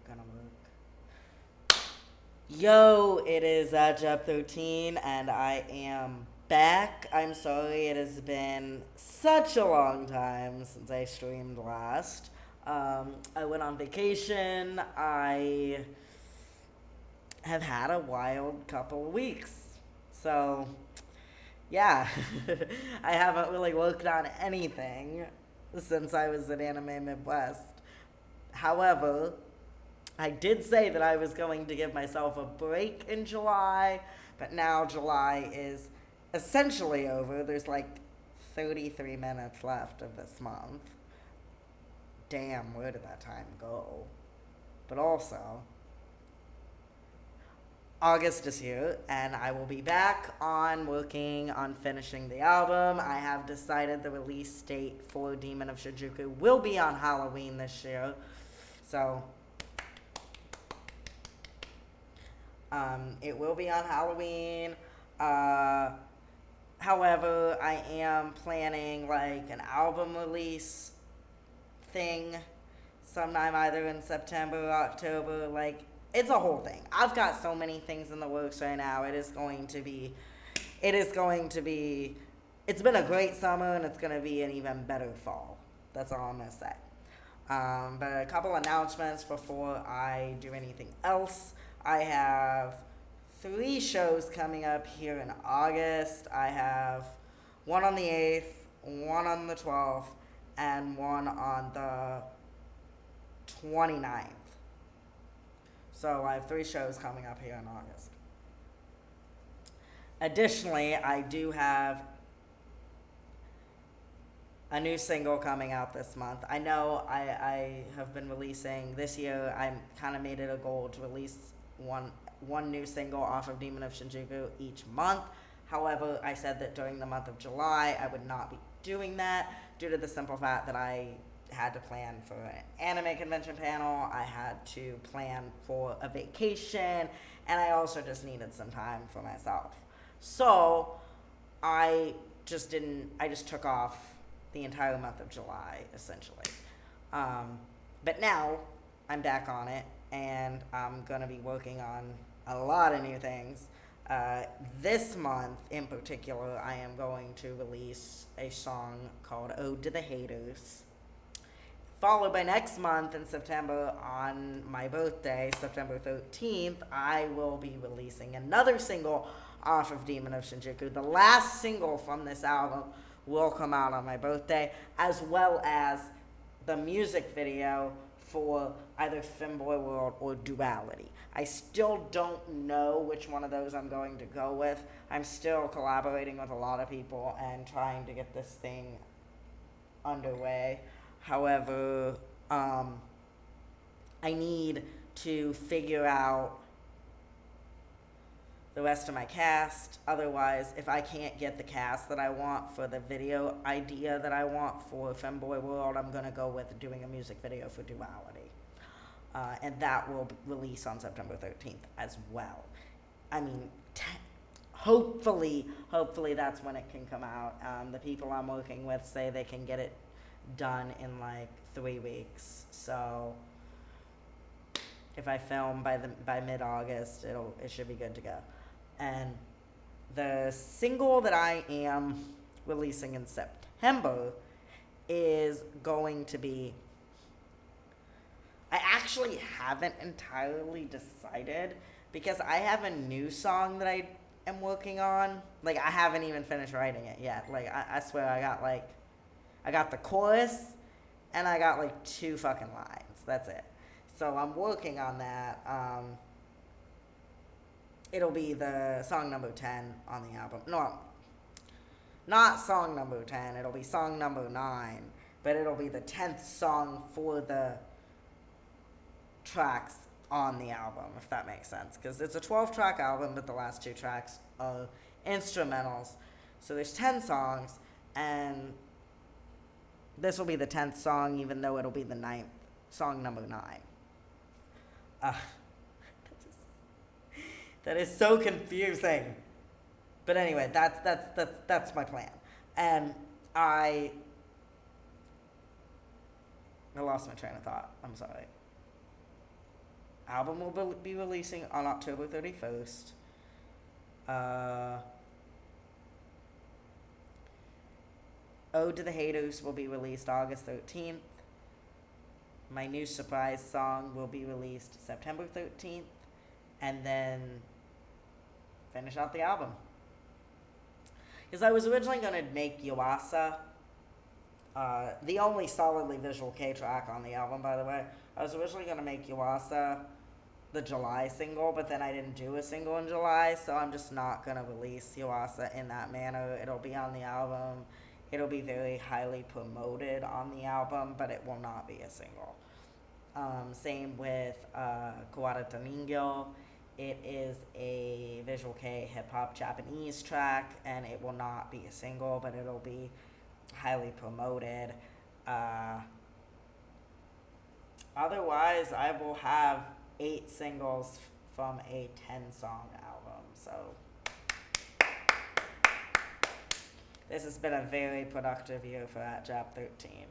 gonna work. Yo, it is Job 13, and I am back. I'm sorry, it has been such a long time since I streamed last. I went on vacation. I have had a wild couple of weeks. So, yeah, I haven't really worked on anything since I was at Anime Midwest. However, I did say that I was going to give myself a break in July, but now July is essentially over. There's like 33 minutes left of this month. Damn, where did that time go? But also, August is here, and I will be back on working on finishing the album. I have decided the release date for Demon of Shinjuku will be on Halloween this year. So, it will be on Halloween. However, I am planning like an album release thing sometime either in September or October. Like, it's a whole thing. I've got so many things in the works right now. It's been a great summer, and it's going to be an even better fall. That's all I'm going to say. But a couple announcements before I do anything else. I have 3 shows coming up here in August. I have one on the 8th, one on the 12th, and one on the 29th. So I have 3 shows coming up here in August. Additionally, I do have a new single coming out this month. I know I have been releasing this year. I kind of made it a goal to release one new single off of Demon of Shinjuku each month. However, I said that during the month of July, I would not be doing that due to the simple fact that I had to plan for an anime convention panel, I had to plan for a vacation, and I also just needed some time for myself. So, I just took off the entire month of July, essentially. But now, I'm back on it, and I'm going to be working on a lot of new things. This month, in particular, I am going to release a song called Ode to the Haters. Followed by next month in September, on my birthday, September 13th, I will be releasing another single off of Demon of Shinjuku. The last single from this album will come out on my birthday, as well as the music video for either Femboy World or Duality. I still don't know which one of those I'm going to go with. I'm still collaborating with a lot of people and trying to get this thing underway. However, I need to figure out the rest of my cast. Otherwise, if I can't get the cast that I want for the video idea that I want for Femboy World, I'm going to go with doing a music video for Duality. And that will release on September 13th as well. I mean, hopefully that's when it can come out. The people I'm working with say they can get it done in like 3 weeks. So if I film by mid-August, it should be good to go. And the single that I am releasing in September is going to be, I actually haven't entirely decided because I have a new song that I am working on. Like, I haven't even finished writing it yet. Like, I swear I got the chorus, and I got like 2 fucking lines. That's it. So I'm working on that. It'll be the song number 10 on the album. No, not song number 10. It'll be song number 9. But it'll be the 10th song for the tracks on the album, if that makes sense. Because it's a 12-track album, but the last 2 tracks are instrumentals. So there's 10 songs, and this will be the 10th song, even though it'll be the 9th, song number 9. That is so confusing. But anyway, that's my plan. And I lost my train of thought. I'm sorry. album will be releasing on October 31st. Ode to the Haters will be released August 13th. My new surprise song will be released September 13th. And then finish out the album. Because I was originally going to make Yuasa the only solidly visual K track on the album, by the way. I was originally going to make Yuasa the July single, but then I didn't do a single in July, so I'm just not going to release Yuasa in that manner. It'll be on the album. It'll be very highly promoted on the album, but it will not be a single. Same with Kawada Ningyo. It is a Visual K hip-hop Japanese track, and it will not be a single, but it'll be highly promoted. Otherwise, I will have 8 singles from a 10-song album, so this has been a very productive year for @Jap 13.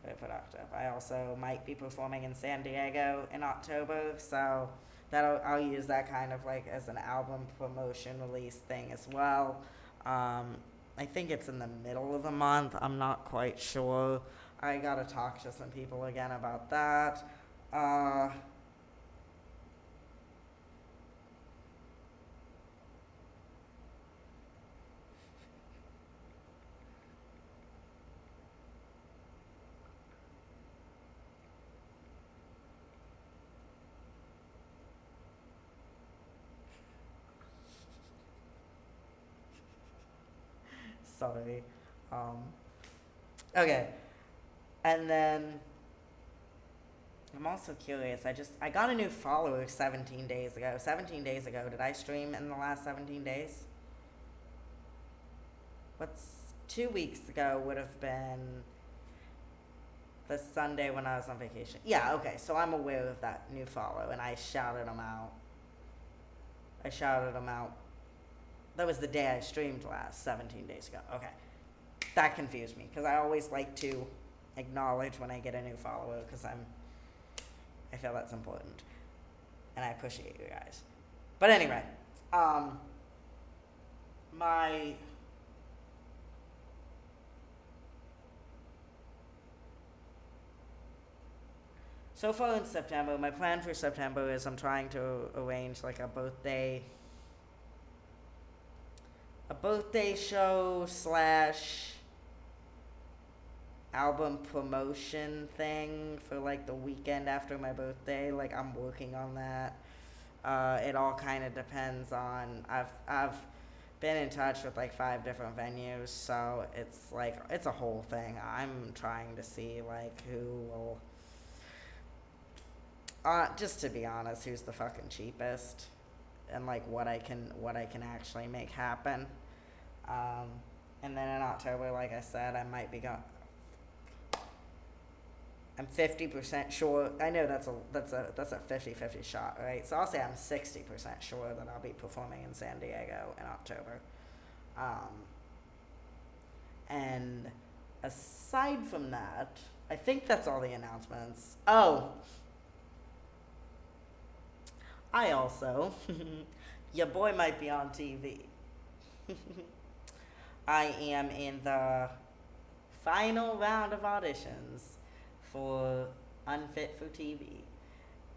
Very productive. I also might be performing in San Diego in October, so I'll use that kind of like as an album promotion release thing as well. I think it's in the middle of the month. I'm not quite sure. I gotta talk to some people again about that. Sorry. Okay. And then I'm also curious. I got a new follower 17 days ago. 17 days ago. Did I stream in the last 17 days? 2 weeks ago would have been the Sunday when I was on vacation. Yeah, okay. So I'm aware of that new follow, and I shouted him out. That was the day I streamed last, 17 days ago. Okay. That confused me, because I always like to acknowledge when I get a new follower, because I feel that's important. And I appreciate you guys. But anyway, so far in September, my plan for September is I'm trying to arrange like a birthday show / album promotion thing for like the weekend after my birthday. Like I'm working on that. It all kind of depends on, I've been in touch with like 5 different venues, so it's a whole thing. I'm trying to see like who will, just to be honest, who's the fucking cheapest, and like what I can actually make happen. And then in October, like I said, I might be I'm 50% sure. I know that's a 50-50 shot, right? So I'll say I'm 60% sure that I'll be performing in San Diego in October. And aside from that, I think that's all the announcements. Oh, I also, your boy might be on TV. I am in the final round of auditions for Unfit for TV,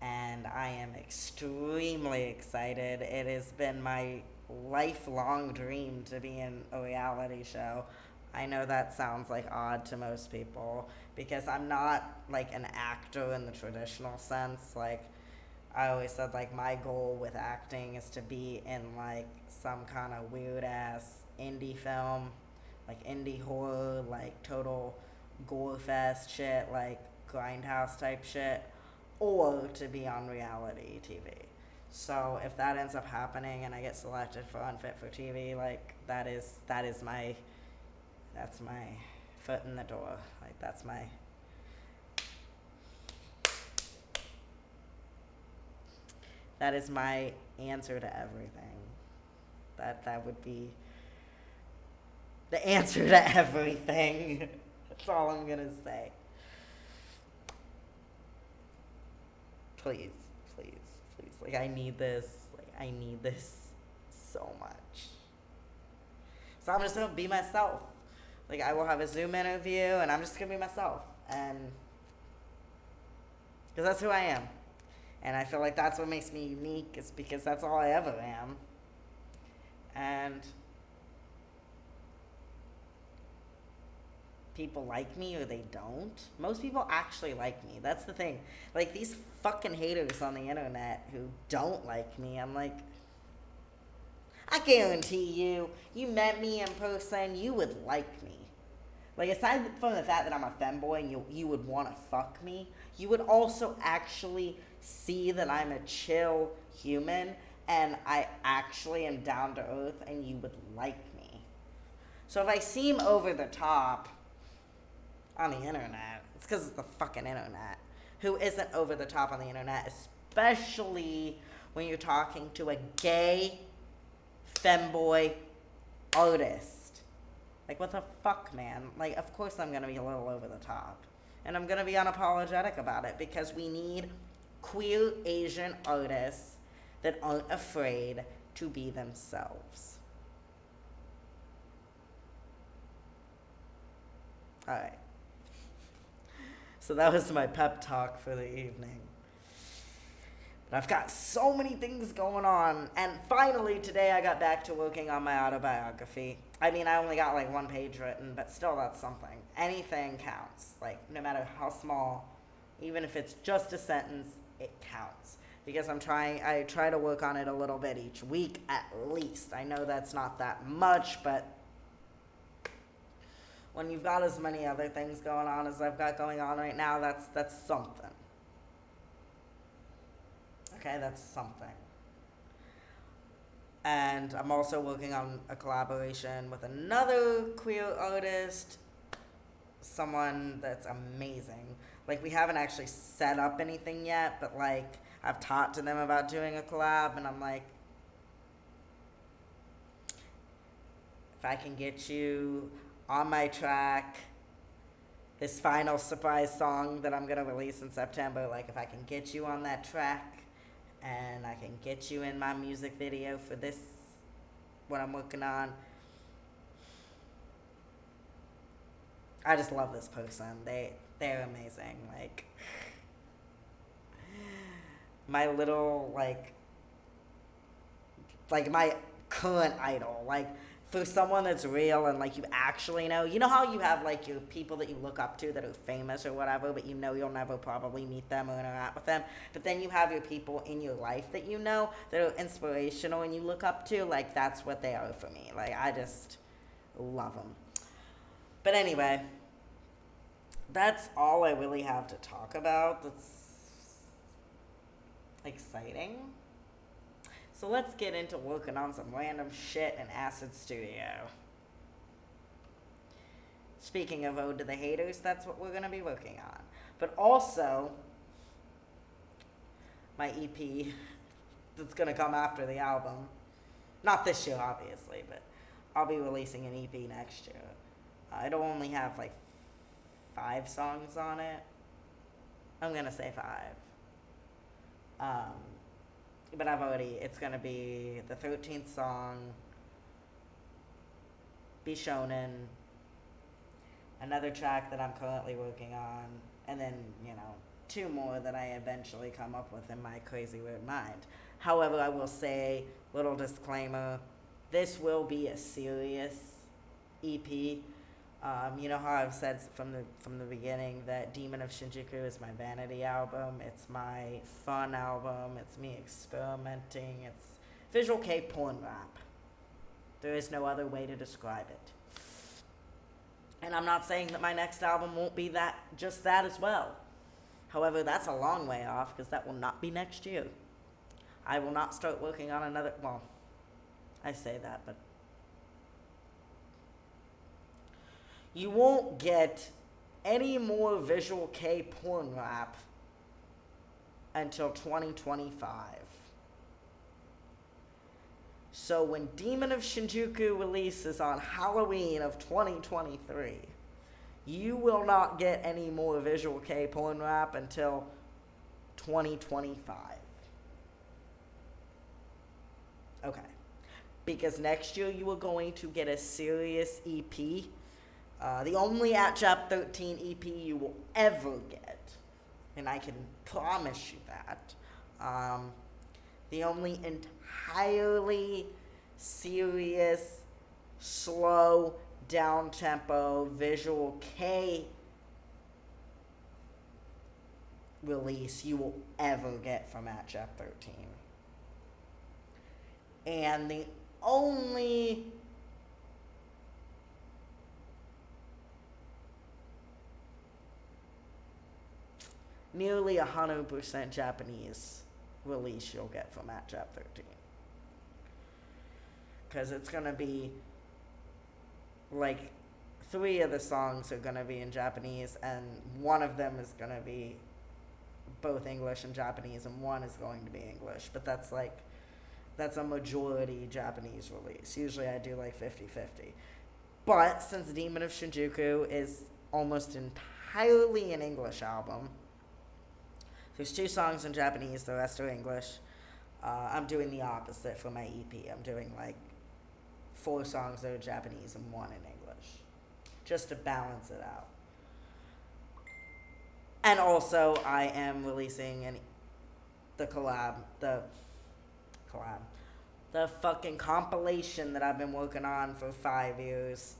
and I am extremely excited. It has been my lifelong dream to be in a reality show. I know that sounds like odd to most people, because I'm not like an actor in the traditional sense. Like I always said, like my goal with acting is to be in like some kind of weird ass indie film, like indie horror, like total gore fest shit, like grindhouse type shit, or to be on reality TV. So if that ends up happening and I get selected for Unfit for TV, like that's my foot in the door. Like that's my that is my answer to everything. That would be the answer to everything. That's all I'm gonna say. Please please, please. Like, I need this. Like, I need this so much. So I'm just gonna be myself. Like, I will have a Zoom interview, and I'm just gonna be myself. And, because that's who I am. And I feel like that's what makes me unique, is because that's all I ever am. And people like me or they don't. Most people actually like me. That's the thing. Like, these fucking haters on the internet who don't like me, I'm like, I guarantee you met me in person, you would like me. Like, aside from the fact that I'm a femboy and you would want to fuck me, you would also actually see that I'm a chill human and I actually am down to earth and you would like me. So if I seem over the top on the internet, it's because it's the fucking internet. Who isn't over the top on the internet, especially when you're talking to a gay femboy artist? Like, what the fuck, man? Like, of course I'm gonna be a little over the top. And I'm gonna be unapologetic about it, because we need queer Asian artists that aren't afraid to be themselves. Alright. So that was my pep talk for the evening. But I've got so many things going on. And finally, today I got back to working on my autobiography. I mean, I only got like one page written, but still, that's something. Anything counts. Like, no matter how small, even if it's just a sentence, it counts. Because I try to work on it a little bit each week at least. I know that's not that much, but when you've got as many other things going on as I've got going on right now, that's something. Okay, that's something. And I'm also working on a collaboration with another queer artist, someone that's amazing. Like, we haven't actually set up anything yet, but like, I've talked to them about doing a collab, and I'm like, if I can get you on my track, this final surprise song that I'm gonna release in September, like, if I can get you on that track, and I can get you in my music video for this, what I'm working on. I just love this person. They're amazing. Like, my little, like my current idol. Like, for someone that's real and, like, you actually know. You know how you have, like, your people that you look up to that are famous or whatever, but you know you'll never probably meet them or interact with them. But then you have your people in your life that you know that are inspirational and you look up to. Like, that's what they are for me. Like, I just love them. But anyway, that's all I really have to talk about that's exciting. So let's get into working on some random shit in Acid Studio. Speaking of Ode to the Haters, that's what we're going to be working on. But also, my EP that's going to come after the album. Not this year, obviously, but I'll be releasing an EP next year. It'll only have like 5 songs on it. I'm going to say 5. But it's gonna be the 13th song, Be Shonen, another track that I'm currently working on, and then, 2 more that I eventually come up with in my crazy weird mind. However, I will say, little disclaimer, this will be a serious EP. You know how I've said from the beginning that Demon of Shinjuku is my vanity album. It's my fun album. It's me experimenting. It's visual K porn rap. There is no other way to describe it. And I'm not saying that my next album won't be just that as well. However, that's a long way off, because that will not be next year. I will not start working on another. Well, I say that, but you won't get any more visual K porn rap until 2025. So when Demon of Shinjuku releases on Halloween of 2023, you will not get any more visual K porn rap until 2025. Okay. Because next year you are going to get a serious EP. The only at Jap 13 EP you will ever get, and I can promise you that. The only entirely serious, slow, down tempo, visual K release you will ever get from at Jap 13. And the only nearly 100% Japanese release you'll get from at Jap 13. Because it's going to be like 3 of the songs are going to be in Japanese, and one of them is going to be both English and Japanese, and one is going to be English. But that's a majority Japanese release. Usually I do like 50-50. But since Demon of Shinjuku is almost entirely an English album, there's 2 songs in Japanese, the rest are English. I'm doing the opposite for my EP. I'm doing like 4 songs that are Japanese and 1 in English, just to balance it out. And also, I am releasing the fucking compilation that I've been working on for 5 years,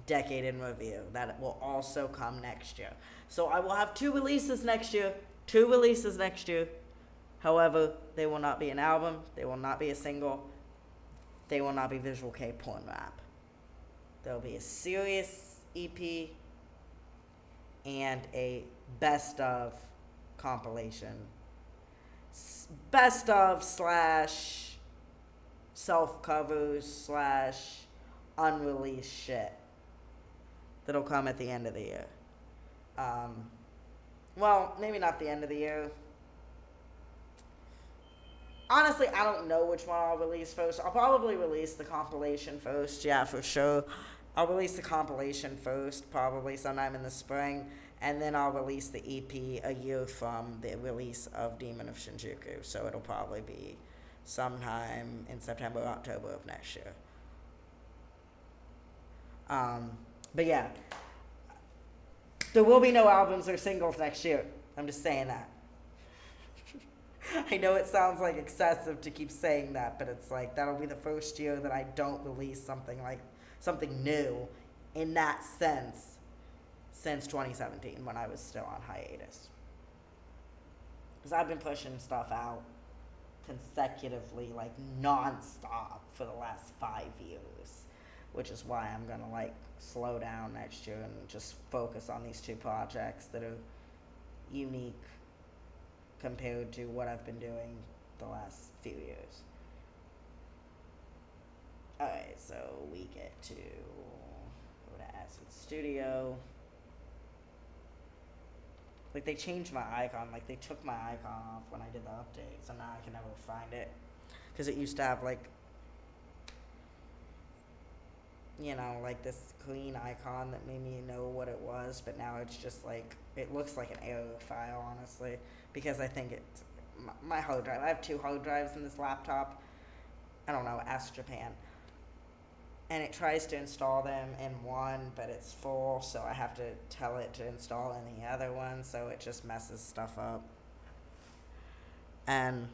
Decade in Review, that will also come next year. So I will have 2 releases next year. However, they will not be an album, they will not be a single, they will not be Visual K porn rap. There will be a serious EP and a best of compilation. Best of / self covers / unreleased shit that'll come at the end of the year. Well, maybe not the end of the year. Honestly, I don't know which one I'll release first. I'll probably release the compilation first, yeah, for sure. I'll release the compilation first, probably sometime in the spring, and then I'll release the EP a year from the release of Demon of Shinjuku. So it'll probably be sometime in September or October of next year. But yeah, there will be no albums or singles next year. I'm just saying that. I know it sounds like excessive to keep saying that, but it's like that'll be the first year that I don't release something new in that sense since 2017 when I was still on hiatus. Because I've been pushing stuff out consecutively, like non-stop for the last 5 years, which is why I'm gonna like slow down next year and just focus on these 2 projects that are unique compared to what I've been doing the last few years. Alright, so we get to go to Acid Studio. Like, they changed my icon. Like, they took my icon off when I did the update, so now I can never find it. Because it used to have, like, you know, like this clean icon that made me know what it was, but now it's just, like, it looks like an error file, honestly. Because I think it's my hard drive. I have 2 hard drives in this laptop. I don't know, ask Japan. And it tries to install them in one, but it's full, so I have to tell it to install in the other one, so it just messes stuff up. And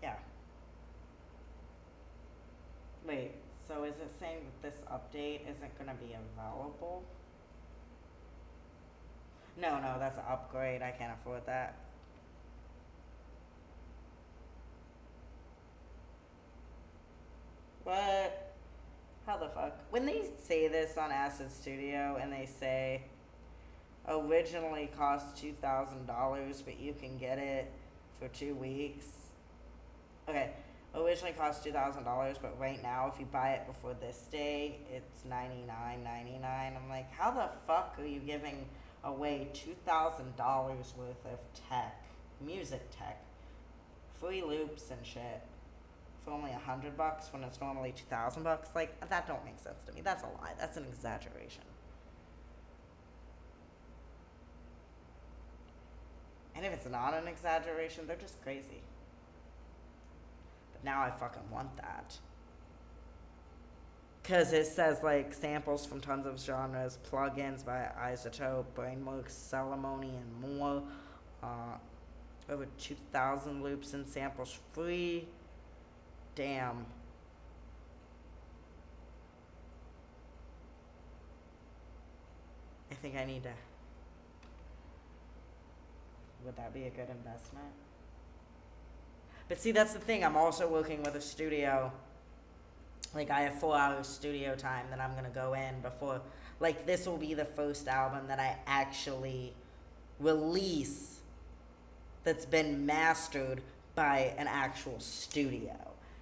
yeah. Wait, so is it saying that this update isn't going to be available? No, that's an upgrade. I can't afford that. What? How the fuck? When they say this on Acid Studio and they say originally cost $2,000, but you can get it for 2 weeks. Okay, Originally cost $2,000, but right now, if you buy it before this day, it's $99.99. I'm like, how the fuck are you giving away $2,000 worth of tech, music tech, free loops and shit for only $100 when it's normally $2,000? Like, that don't make sense to me. That's a lie. That's an exaggeration. And if it's not an exaggeration, they're just crazy. But now I fucking want that. Because it says, like, samples from tons of genres, plugins by Isotope, Brainworks, Ceremony, and more. Over 2,000 loops and samples free. Damn. I think I need to... Would that be a good investment? But see, that's the thing. I'm also working with a studio. Like, I have 4 hours studio time that I'm going to go in before. Like, this will be the first album that I actually release that's been mastered by an actual studio.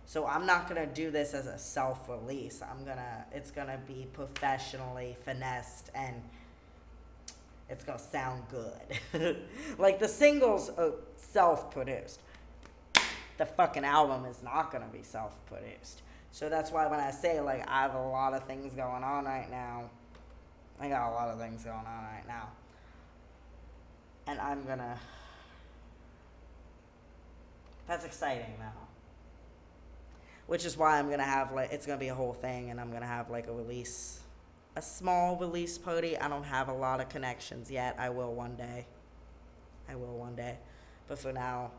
So I'm not going to do this as a self-release. It's going to be professionally finessed and it's going to sound good. Like, the singles are self-produced. The fucking album is not going to be self-produced. So that's why when I say, like, I have a lot of things going on right now, I got a lot of things going on right now. And I'm going to... That's exciting now. Which is why I'm going to have, like, it's going to be a whole thing, and I'm going to have, like, a small release party. I don't have a lot of connections yet. I will one day. But for now,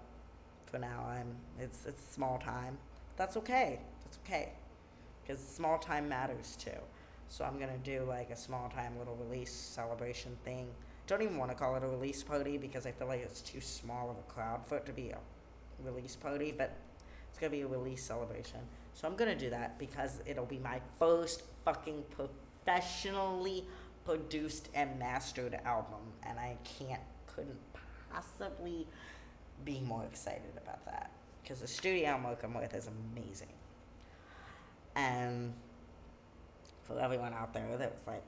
it's small time. That's okay. Because small time matters, too. So I'm going to do, like, a small time little release celebration thing. Don't even want to call it a release party because I feel like it's too small of a crowd for it to be a release party, but it's going to be a release celebration. So I'm going to do that because it'll be my first fucking professionally produced and mastered album, and I couldn't possibly be more excited about that because the studio I'm working with is amazing. And for everyone out there that was like,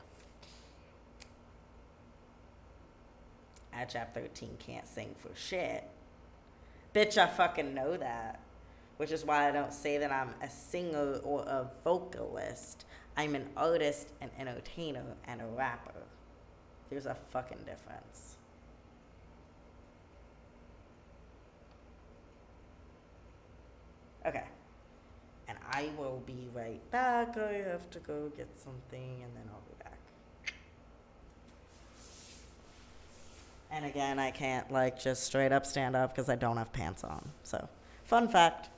Chap 13 can't sing for shit. Bitch, I fucking know that. Which is why I don't say that I'm a singer or a vocalist. I'm an artist, an entertainer, and a rapper. There's a fucking difference. Okay. And I will be right back. I have to go get something, and then I'll be back. And again, I can't, like, just straight up stand up because I don't have pants on. So, fun fact.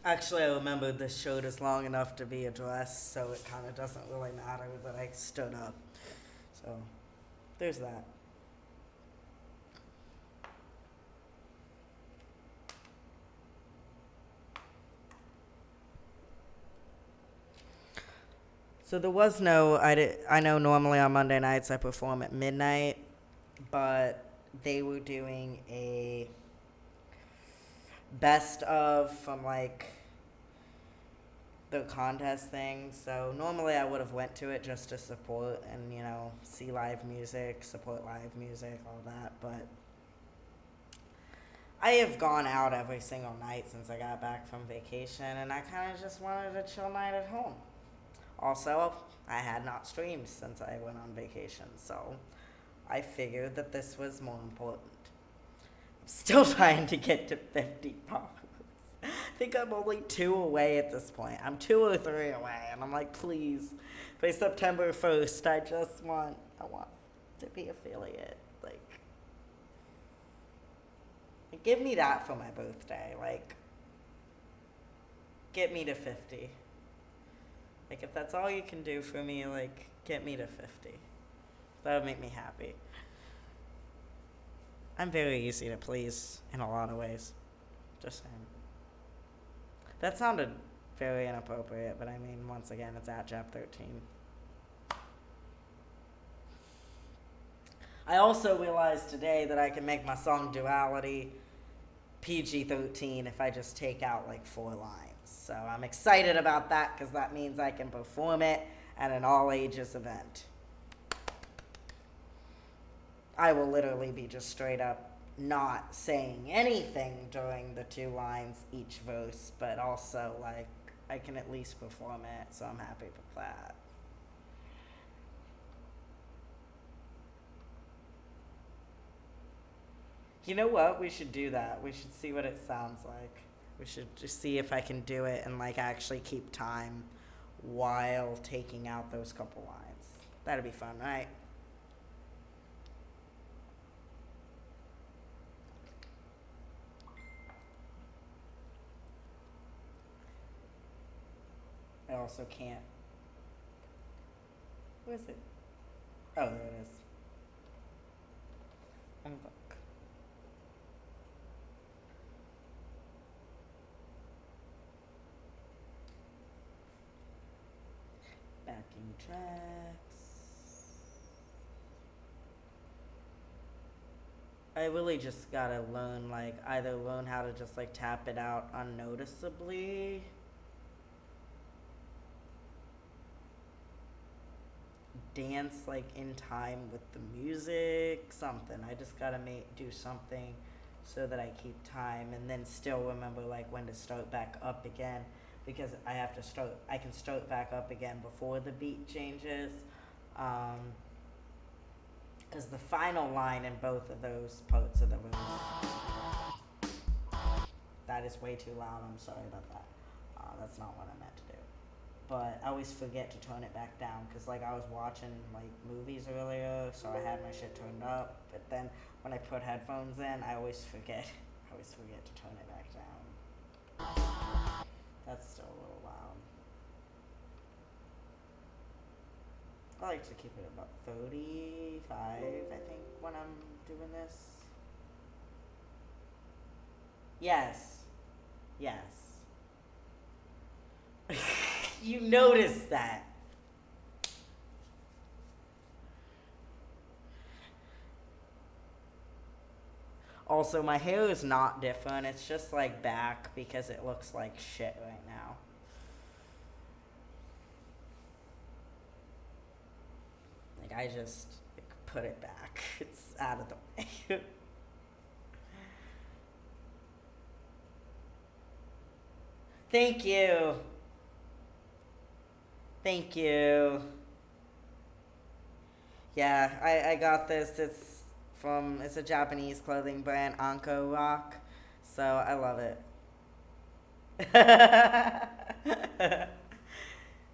Actually, I remember this shirt is long enough to be a dress, so it kind of doesn't really matter that I stood up. So, there's that. So there was I know normally on Monday nights I perform at midnight, but they were doing a best of from, like, the contest thing. So normally I would have went to it just to support and, you know, support live music, all that. But I have gone out every single night since I got back from vacation, and I kind of just wanted a chill night at home. Also, I had not streamed since I went on vacation, so I figured that this was more important. I'm still trying to get to 50 followers. I think I'm only 2 away at this point. I'm 2 or 3 away, and I'm like, please, by September 1st, I want to be affiliate. Give me that for my birthday. Get me to 50. If that's all you can do for me, get me to 50. That would make me happy. I'm very easy to please in a lot of ways. Just saying. That sounded very inappropriate, but I mean, once again, it's at Jap13. I also realized today that I can make my song Duality PG-13 if I just take out 4 lines. So I'm excited about that because that means I can perform it at an all-ages event. I will literally be just straight up not saying anything during the 2 lines each verse, but also I can at least perform it, so I'm happy with that. You know what? We should do that. We should see what it sounds like. We should just see if I can do it and actually keep time while taking out those couple lines. That'd be fun, right? I also can't. Where is it? Oh, there it is. Look. Backing tracks. I really just gotta learn, either learn how to just, tap it out unnoticeably. Dance, in time with the music, something. I just gotta do something so that I keep time and then still remember, when to start back up again. Because I can start back up again before the beat changes. Because the final line in both of those parts of the verse. That is way too loud, I'm sorry about that. That's not what I meant to do. But I always forget to turn it back down, because I was watching movies earlier, so I had my shit turned up. But then when I put headphones in, I always forget to turn it back down. That's still a little loud. I like to keep it about 35, I think, when I'm doing this. Yes. You noticed that. Also, my hair is not different. It's just back because it looks like shit right now. I just put it back. It's out of the way. Thank you. Yeah, I got this. It's a Japanese clothing brand, Anko Rock. So I love it.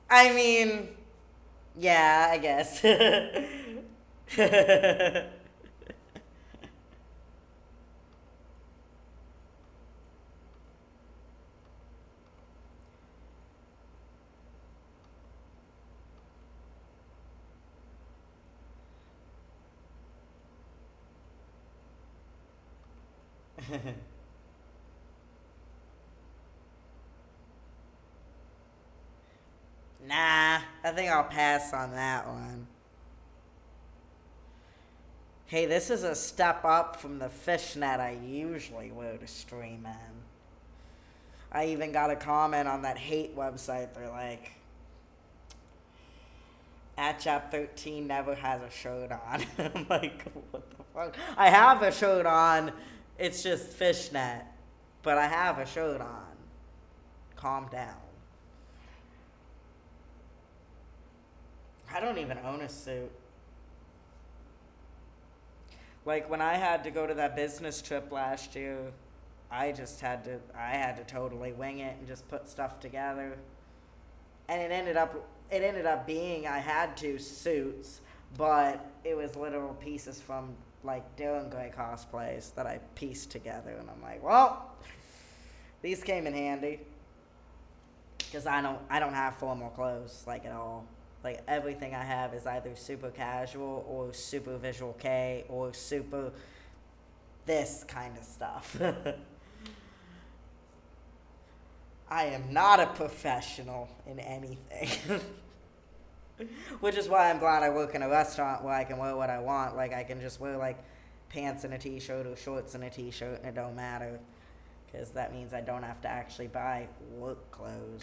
I mean, yeah, I guess. Nah, I think I'll pass on that one. Hey, this is a step up from the fishnet I usually wear to stream in. I even got a comment on that hate website. They're like, @Chap13 never has a shirt on. I'm like, what the fuck? I have a shirt on It's just fishnet, but I have a shirt on. Calm down. I don't even own a suit. Like when I had to go to that business trip last year, I had to totally wing it and just put stuff together. And it ended up being I had 2 suits, but it was literal pieces from like Dylan Gray cosplays that I pieced together, and I'm like, well, these came in handy because I don't have formal clothes like at all. Like everything I have is either super casual or super visual K or super this kind of stuff. I am not a professional in anything. Which is why I'm glad I work in a restaurant where I can wear what I want. Like I can just wear like pants and a t-shirt or shorts and a t-shirt and it don't matter. Because that means I don't have to actually buy work clothes.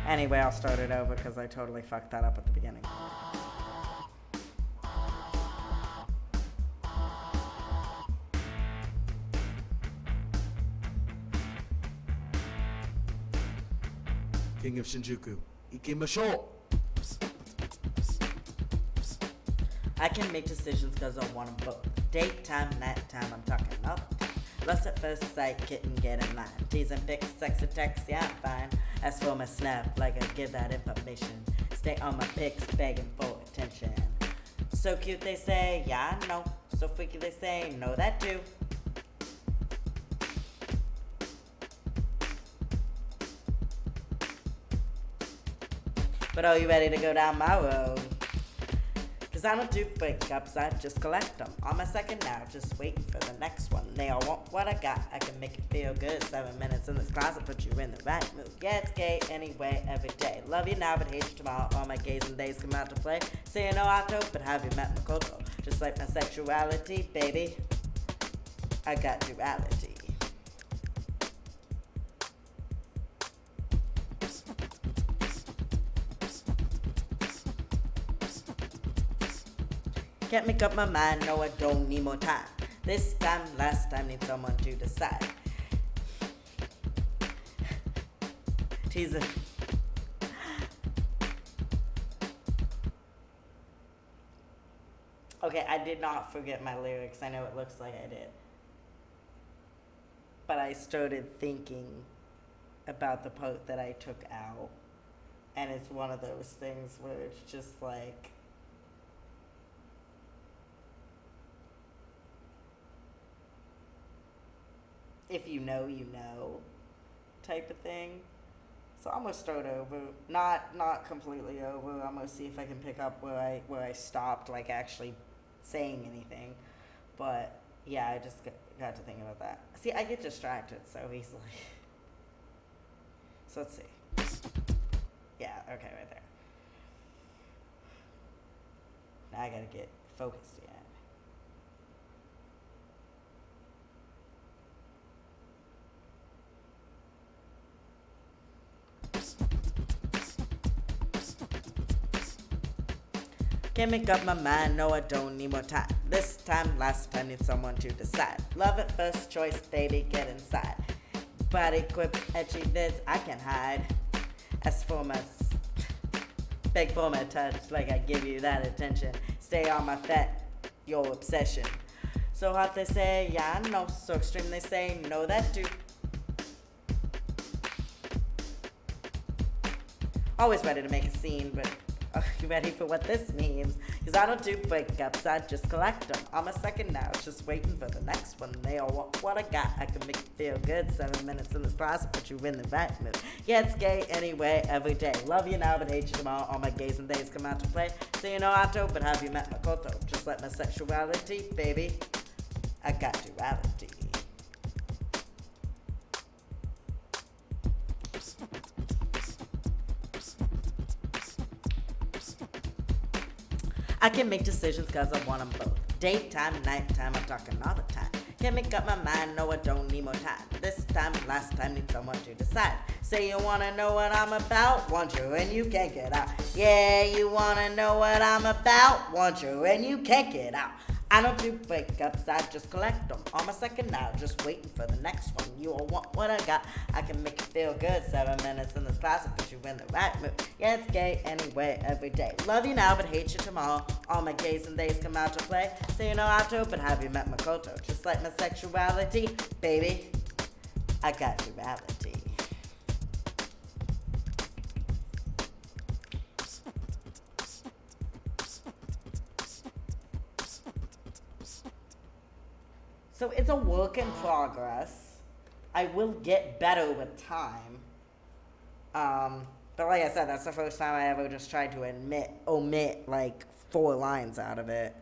Anyway, I'll start it over because I totally fucked that up at the beginning. King of Shinjuku, Ikimashou! I can make decisions because I want them both. Daytime, nighttime, I'm talking up. Lust at first sight, kitten, get in line. Teasing pics, sexy text, yeah, I'm fine. As for my snap, like I give that information. Stay on my pics, begging for attention. So cute, they say, yeah, I know. So freaky, they say, know that too. But are you ready to go down my road? Cause I don't do breakups, I just collect them. On my second now, just waiting for the next one. They all want what I got, I can make it feel good. 7 minutes in this closet, put you in the right mood. Yeah, it's gay anyway, every day. Love you now, but hate you tomorrow. All my gays and days come out to play. Say you know I do, but have you met Makoto? Just like my sexuality, baby, I got duality. Can't make up my mind, no I don't need more time. This time, last time, need someone to decide. Teaser. Okay, I did not forget my lyrics. I know it looks like I did. But I started thinking about the part that I took out. And it's one of those things where it's just like, if you know, you know, type of thing. So I'm gonna start over, not completely over. I'm gonna see if I can pick up where I stopped, like actually saying anything. But yeah, I just got to think about that. See, I get distracted so easily. So let's see. Yeah, okay, right there. Now I gotta get focused again. Can't make up my mind, no I don't need more time. This time, last time, need someone to decide. Love at first choice, baby, get inside. Body quips, etchy vids, I can hide. As for my beg for my touch, like I give you that attention. Stay on my fat, your obsession. So hot they say, yeah I know. So extreme they say, know that too. Always ready to make a scene, but are you ready for what this means? Cause I don't do breakups, I just collect them. I'm a second now, just waiting for the next one. They all want what I got, I can make it feel good. 7 minutes in this closet, put you in the right mood. Yeah, it's gay anyway, every day. Love you now, but hate you tomorrow. All my gays and days come out to play. So you know I do, but have you met Makoto? Just like my sexuality, baby, I got duality. I can make decisions cause I want them both. Daytime, nighttime, I'm talking all the time. Can't make up my mind, no I don't need more time. This time, last time, need someone to decide. Say you wanna know what I'm about, want you and you can't get out. Yeah, you wanna know what I'm about, want you and you can't get out. I don't do breakups, I just collect them. On my second now, just waiting for the next one. You all want what I got, I can make you feel good. 7 minutes in this class, put you in the right mood. Yeah, it's gay anyway, every day. Love you now, but hate you tomorrow. All my gays and days come out to play. So you know how to, but have you met Makoto? Just like my sexuality, baby, I got duality. So it's a work in progress. I will get better with time. But like I said, that's the first time I ever just tried to omit like 4 lines out of it.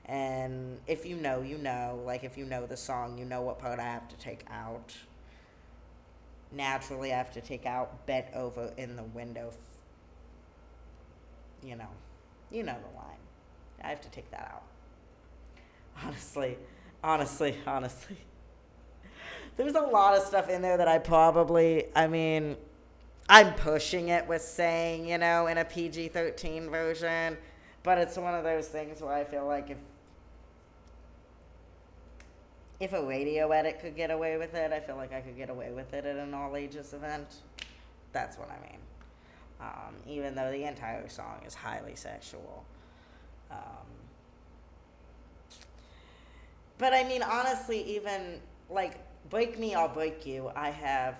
And if you know, you know. Like if you know the song, you know what part I have to take out. Naturally, I have to take out bent over in the window. You know the line. I have to take that out. Honestly. There's a lot of stuff in there that I'm pushing it with saying, in a PG-13 version, but it's one of those things where I feel like if a radio edit could get away with it, I feel like I could get away with it at an all-ages event. That's what I mean. Even though the entire song is highly sexual. But I mean, honestly, even, like, Break Me, I'll Break You, I have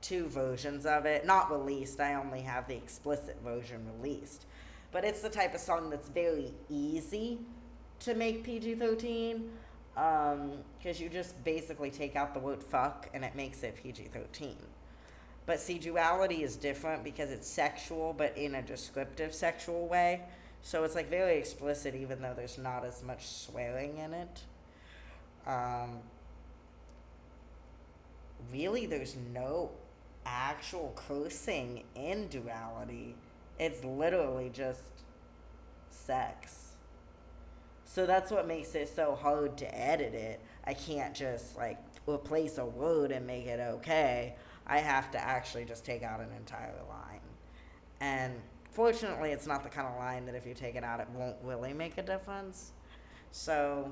2 versions of it. Not released, I only have the explicit version released. But it's the type of song that's very easy to make PG-13, because you just basically take out the word fuck, and it makes it PG-13. But see, duality is different because it's sexual, but in a descriptive sexual way. So it's, like, very explicit, even though there's not as much swearing in it. Really, there's no actual cursing in duality. It's literally just sex. So that's what makes it so hard to edit it. I can't just, like, replace a word and make it okay. I have to actually just take out an entire line. And fortunately, it's not the kind of line that if you take it out, it won't really make a difference. So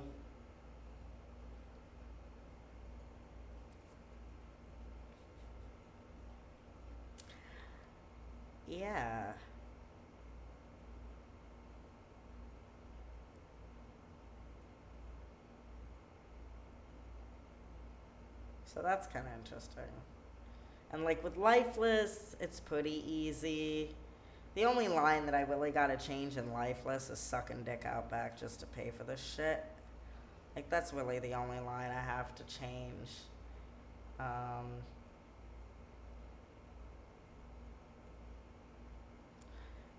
yeah. So that's kind of interesting. And like with Lifeless, it's pretty easy. The only line that I really gotta change in Lifeless is sucking dick out back just to pay for this shit. Like that's really the only line I have to change.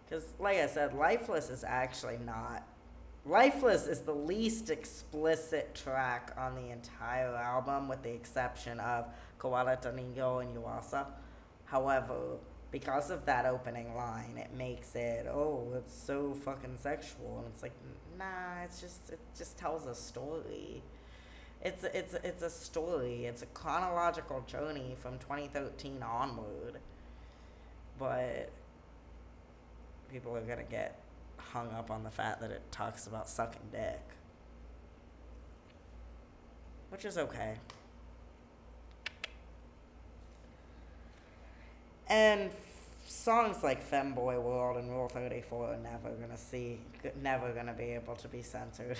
Because, like I said, Lifeless is actually not. Lifeless is the least explicit track on the entire album, with the exception of Kawara Taningo and Yuasa. However, because of that opening line, it makes it, it's so fucking sexual. And it's like, nah, it just tells a story. It's a story. It's a chronological journey from 2013 onward. But people are gonna get hung up on the fact that it talks about sucking dick, which is okay. And songs like Femboy World and Rule 34 are never gonna be able to be censored.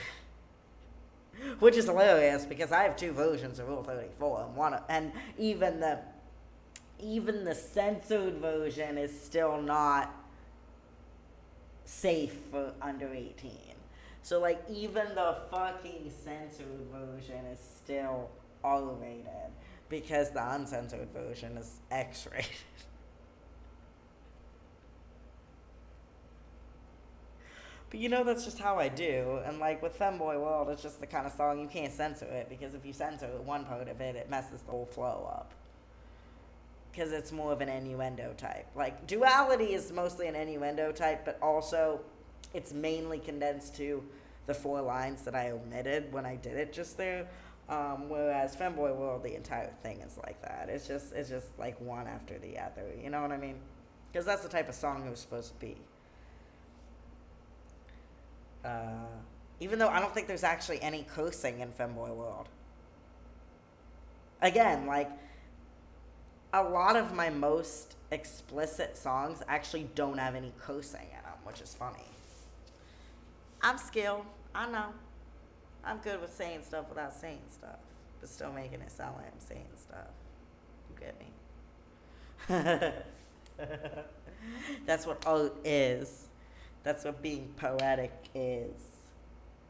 Which is hilarious because I have 2 versions of Rule 34, and even the censored version is still not safe for under 18. So like even the fucking censored version is still R-rated because the uncensored version is X-rated. But that's just how I do. And like with Femboy World, it's just the kind of song you can't censor it, because if you censor one part of it, it messes the whole flow up. Because it's more of an innuendo type. Like, Duality is mostly an innuendo type, but also it's mainly condensed to the 4 lines that I omitted when I did it just there. Whereas Femboy World, the entire thing is like that. It's just like one after the other. You know what I mean? Because that's the type of song it was supposed to be. Even though I don't think there's actually any cursing in Femboy World. Again, like, a lot of my most explicit songs actually don't have any cursing in them, which is funny. I'm skilled. I know. I'm good with saying stuff without saying stuff, but still making it sound like I'm saying stuff. You get me? That's what art is. That's what being poetic is.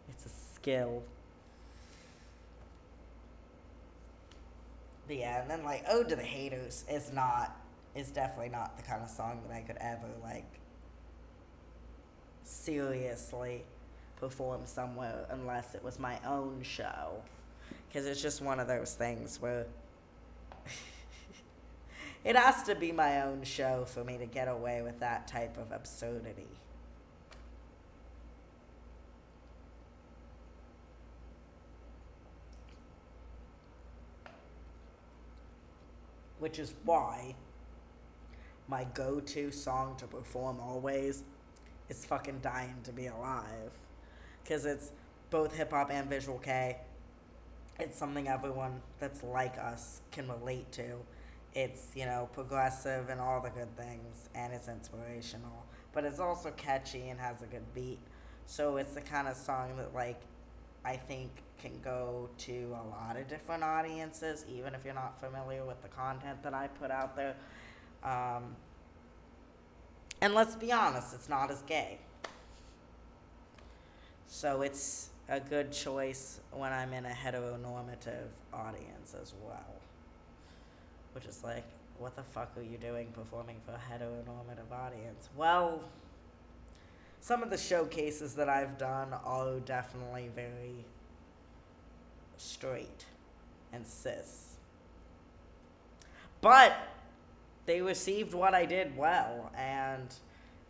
It's a skill. But yeah, and then like Ode to the Haters is definitely not the kind of song that I could ever like seriously perform somewhere unless it was my own show. Because it's just one of those things where it has to be my own show for me to get away with that type of absurdity. Which is why my go-to song to perform always is fucking Dying to Be Alive. Because it's both hip-hop and visual K. It's something everyone that's like us can relate to. It's, you know, progressive and all the good things, and it's inspirational. But it's also catchy and has a good beat. So it's the kind of song that, like, I think can go to a lot of different audiences, even if you're not familiar with the content that I put out there. And let's be honest, it's not as gay. So it's a good choice when I'm in a heteronormative audience as well. Which is like, what the fuck are you doing performing for a heteronormative audience? Well, some of the showcases that I've done are definitely very straight and cis. But they received what I did well, and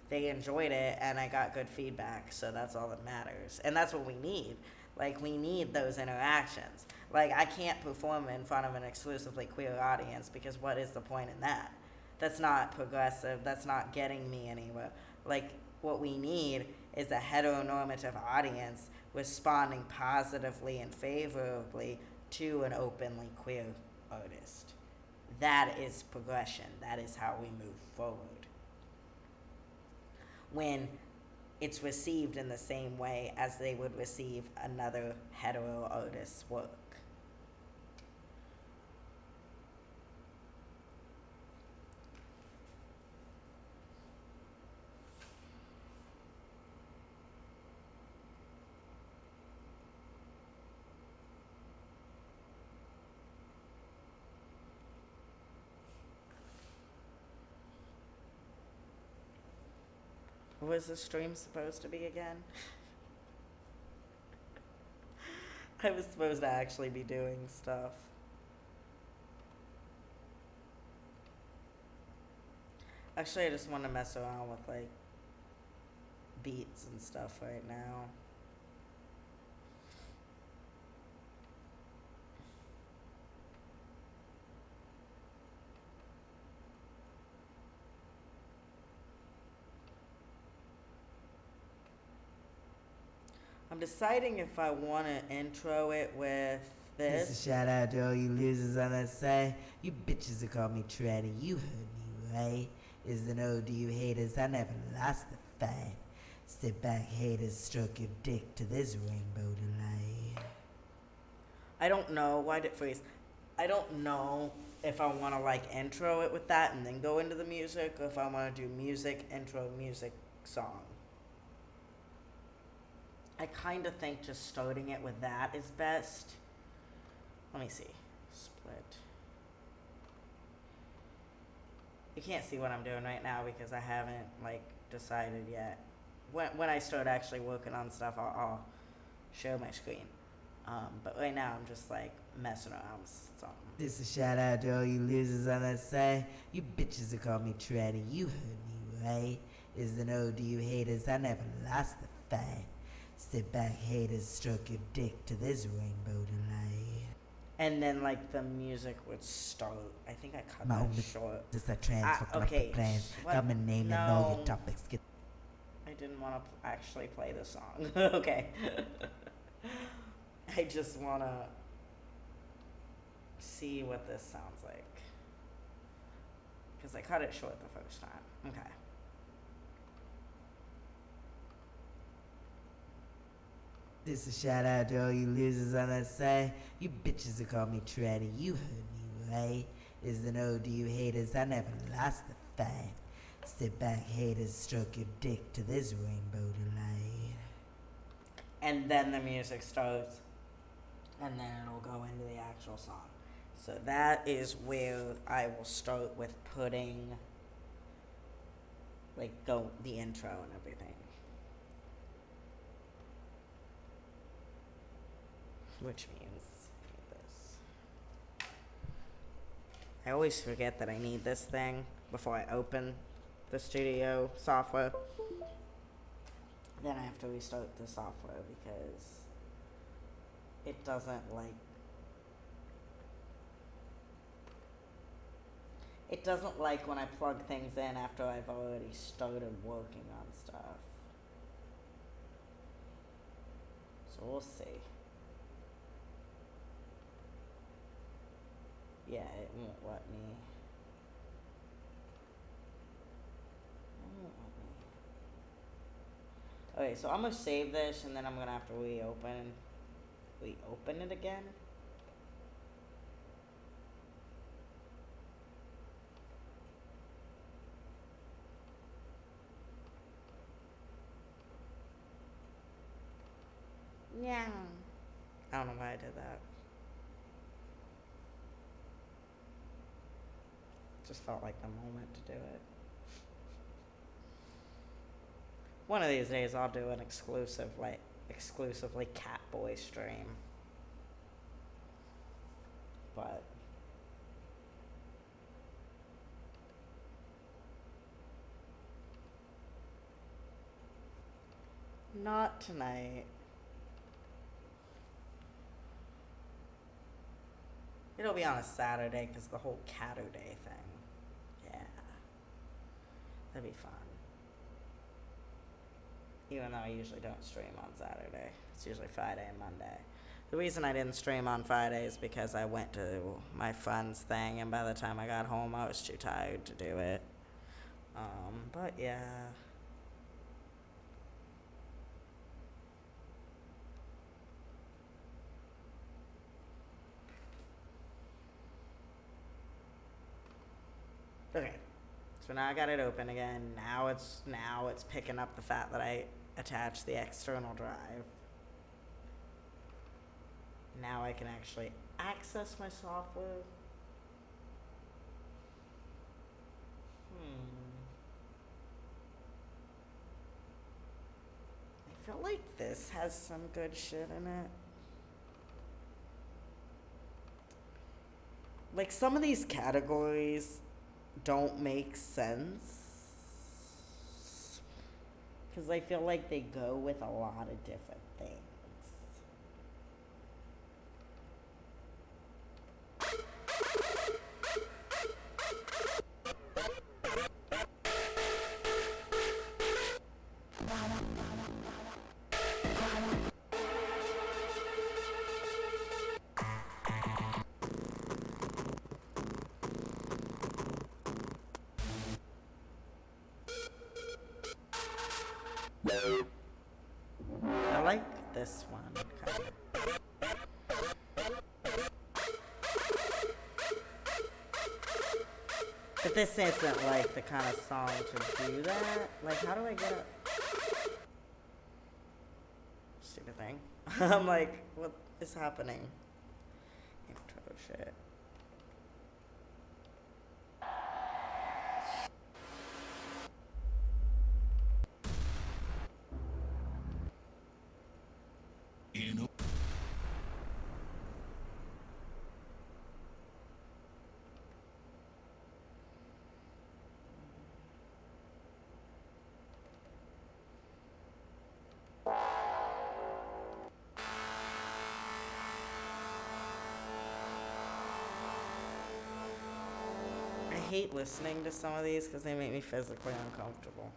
they enjoyed it, and I got good feedback, so that's all that matters. And that's what we need. Like, we need those interactions. Like, I can't perform in front of an exclusively queer audience, because what is the point in that? That's not progressive. That's not getting me anywhere. Like, what we need is a heteronormative audience responding positively and favorably to an openly queer artist. That is progression. That is how we move forward. When it's received in the same way as they would receive another hetero artist's work. What was the stream supposed to be again? I was supposed to actually be doing stuff. Actually, I just want to mess around with, like, beats and stuff right now. I'm deciding if I want to intro it with this. This is a shout out to all you losers on that side. You bitches that call me Treddy, you heard me right. Is an ode to you haters, I never lost the fight. Sit back haters, stroke your dick to this rainbow delight. I don't know. Why did it freeze? I don't know if I want to, like, intro it with that and then go into the music, or if I want to do music, intro, music, song. I kind of think just starting it with that is best. Let me see. Split. You can't see what I'm doing right now because I haven't, like, decided yet. When I start actually working on stuff, I'll show my screen. But right now I'm just, like, messing around with something. This is a shout out to all you losers on that side. You bitches that call me Treddy, you heard me right. Is an ode to you haters, I never lost the fight. Sit back haters, stroke your dick to this rainbow delight. and then like the music would start. I think I cut My that only short. This a trans fucking okay, up the plans. what? Got my name and all No. your topics. Get I didn't want to actually play the song. Okay. I just want to see what this sounds like. Because I cut it short the first time. Okay. this a shout out to all you losers on that side. You bitches that call me Treddy, you heard me right. Is an ode to you haters, I never lost the fight. Sit back haters, stroke your dick to this rainbow delight. And then the music starts. And then it'll go into the actual song. So that is where I will start with putting, like, the intro and everything. Which means this. I always forget that I need this thing before I open the studio software. Then I have to restart the software because it doesn't like, it doesn't like when I plug things in after I've already started working on stuff. So we'll see. Yeah, it won't let me. It won't let me. Okay, so I'm gonna save this and then I'm gonna have to reopen it again. Yeah. I don't know why I did that. Just felt like the moment to do it. One of these days I'll do an exclusively Catboy stream. But not tonight. It'll be on a Saturday because the whole Catter Day thing. Yeah. That'd be fun. Even though I usually don't stream on Saturday. It's usually Friday and Monday. The reason I didn't stream on Friday is because I went to my friend's thing and by the time I got home I was too tired to do it. But yeah. Okay. So now I got it open again. Now it's picking up the fact that I attached the external drive. Now I can actually access my software. I feel like this has some good shit in it. Like some of these categories don't make sense. Because I feel like they go with a lot of different things. I like this one, kind of. But this isn't like the kind of song to do that. Like, how do I get it? Stupid thing. I'm like, what is happening? Intro shit. hate listening to some of these because they make me physically uncomfortable.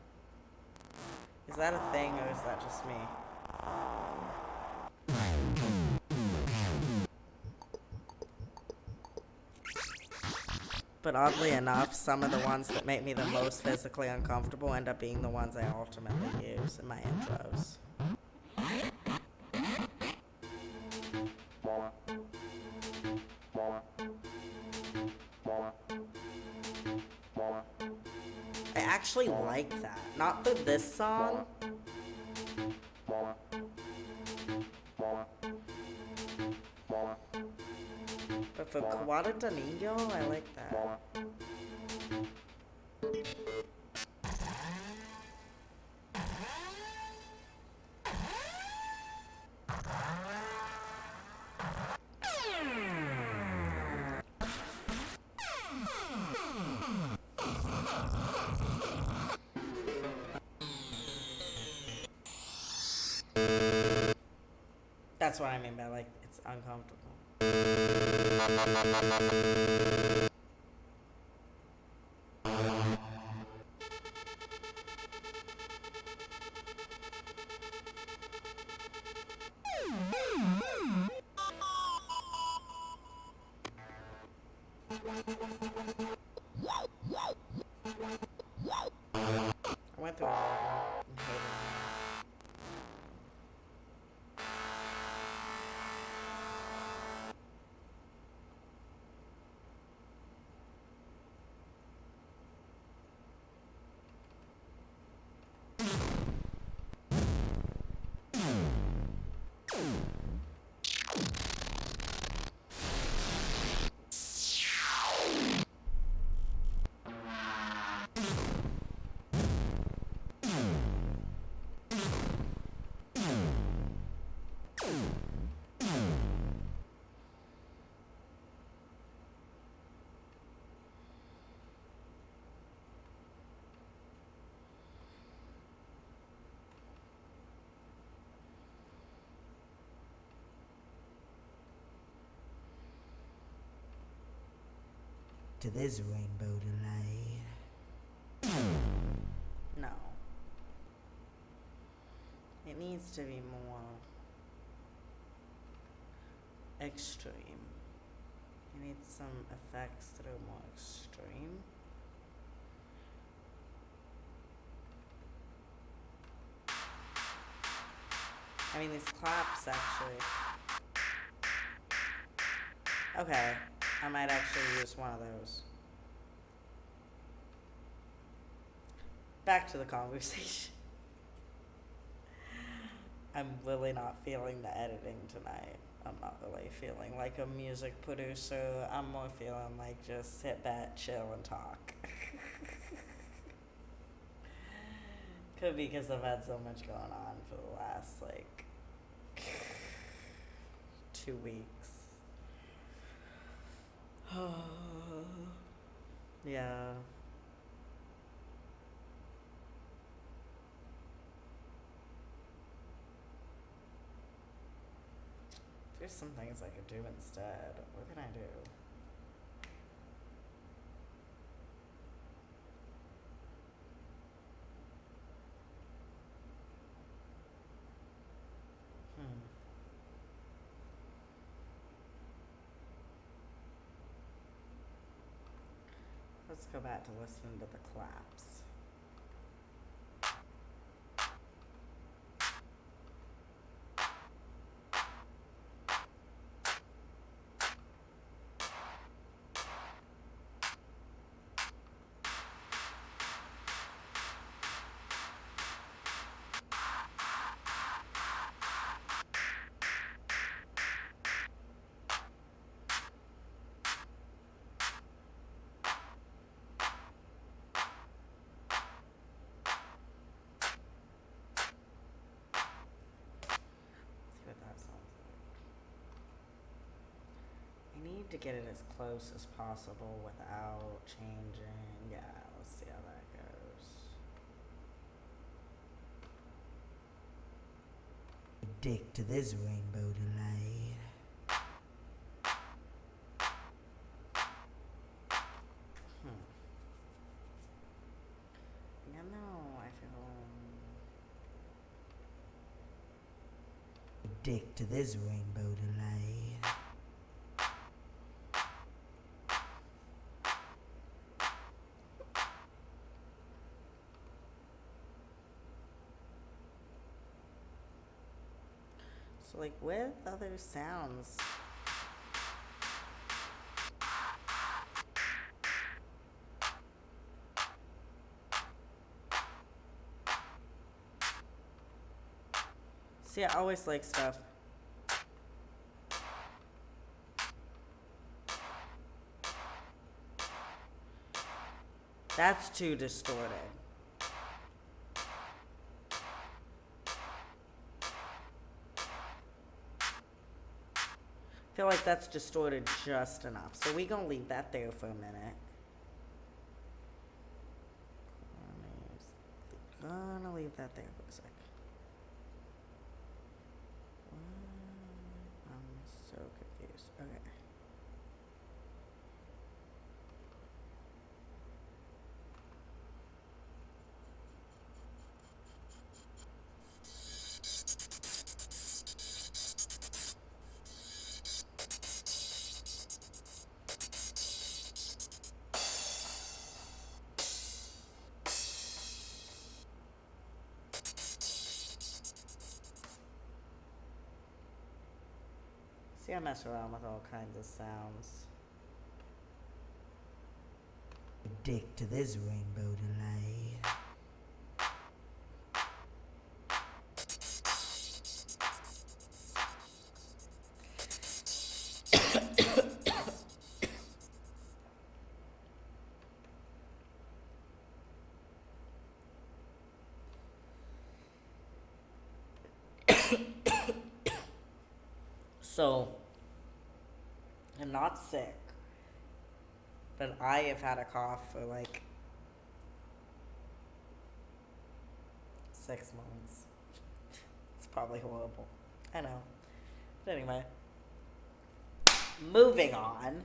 Is that a thing or is that just me? But oddly enough, some of the ones that make me the most physically uncomfortable end up being the ones I ultimately use in my intros. I actually like that. Not for this song. But for Cuarto Niño, I like that. That's what I mean by like it's uncomfortable. I went through all of them and hated them. To this rainbow delight. No. It needs to be more extreme. It needs some effects that are more extreme. I mean, these claps actually. Okay, I might actually use one of those. Back to the conversation. I'm really not feeling the editing tonight. I'm not really feeling like a music producer. I'm more feeling like just sit back, chill, and talk. Could be because I've had so much going on for the last, like, 2 weeks. Yeah. There's some things I could do instead. What can I do? Let's go back to listening to the claps. To get it as close as possible without changing. Yeah, let's see how that goes. Dick to this rainbow delight. dick to this rainbow delay. So like with other sounds. See, I always like stuff. That's too distorted. I feel like that's distorted just enough. So we gonna leave that there for a minute. Gonna leave that there for a sec. I'm so confused. Okay. See, I mess around with all kinds of sounds. Dick to this rainbow delay. So, I'm not sick, but I have had a cough for like 6 months. It's probably horrible. I know. But anyway, moving on.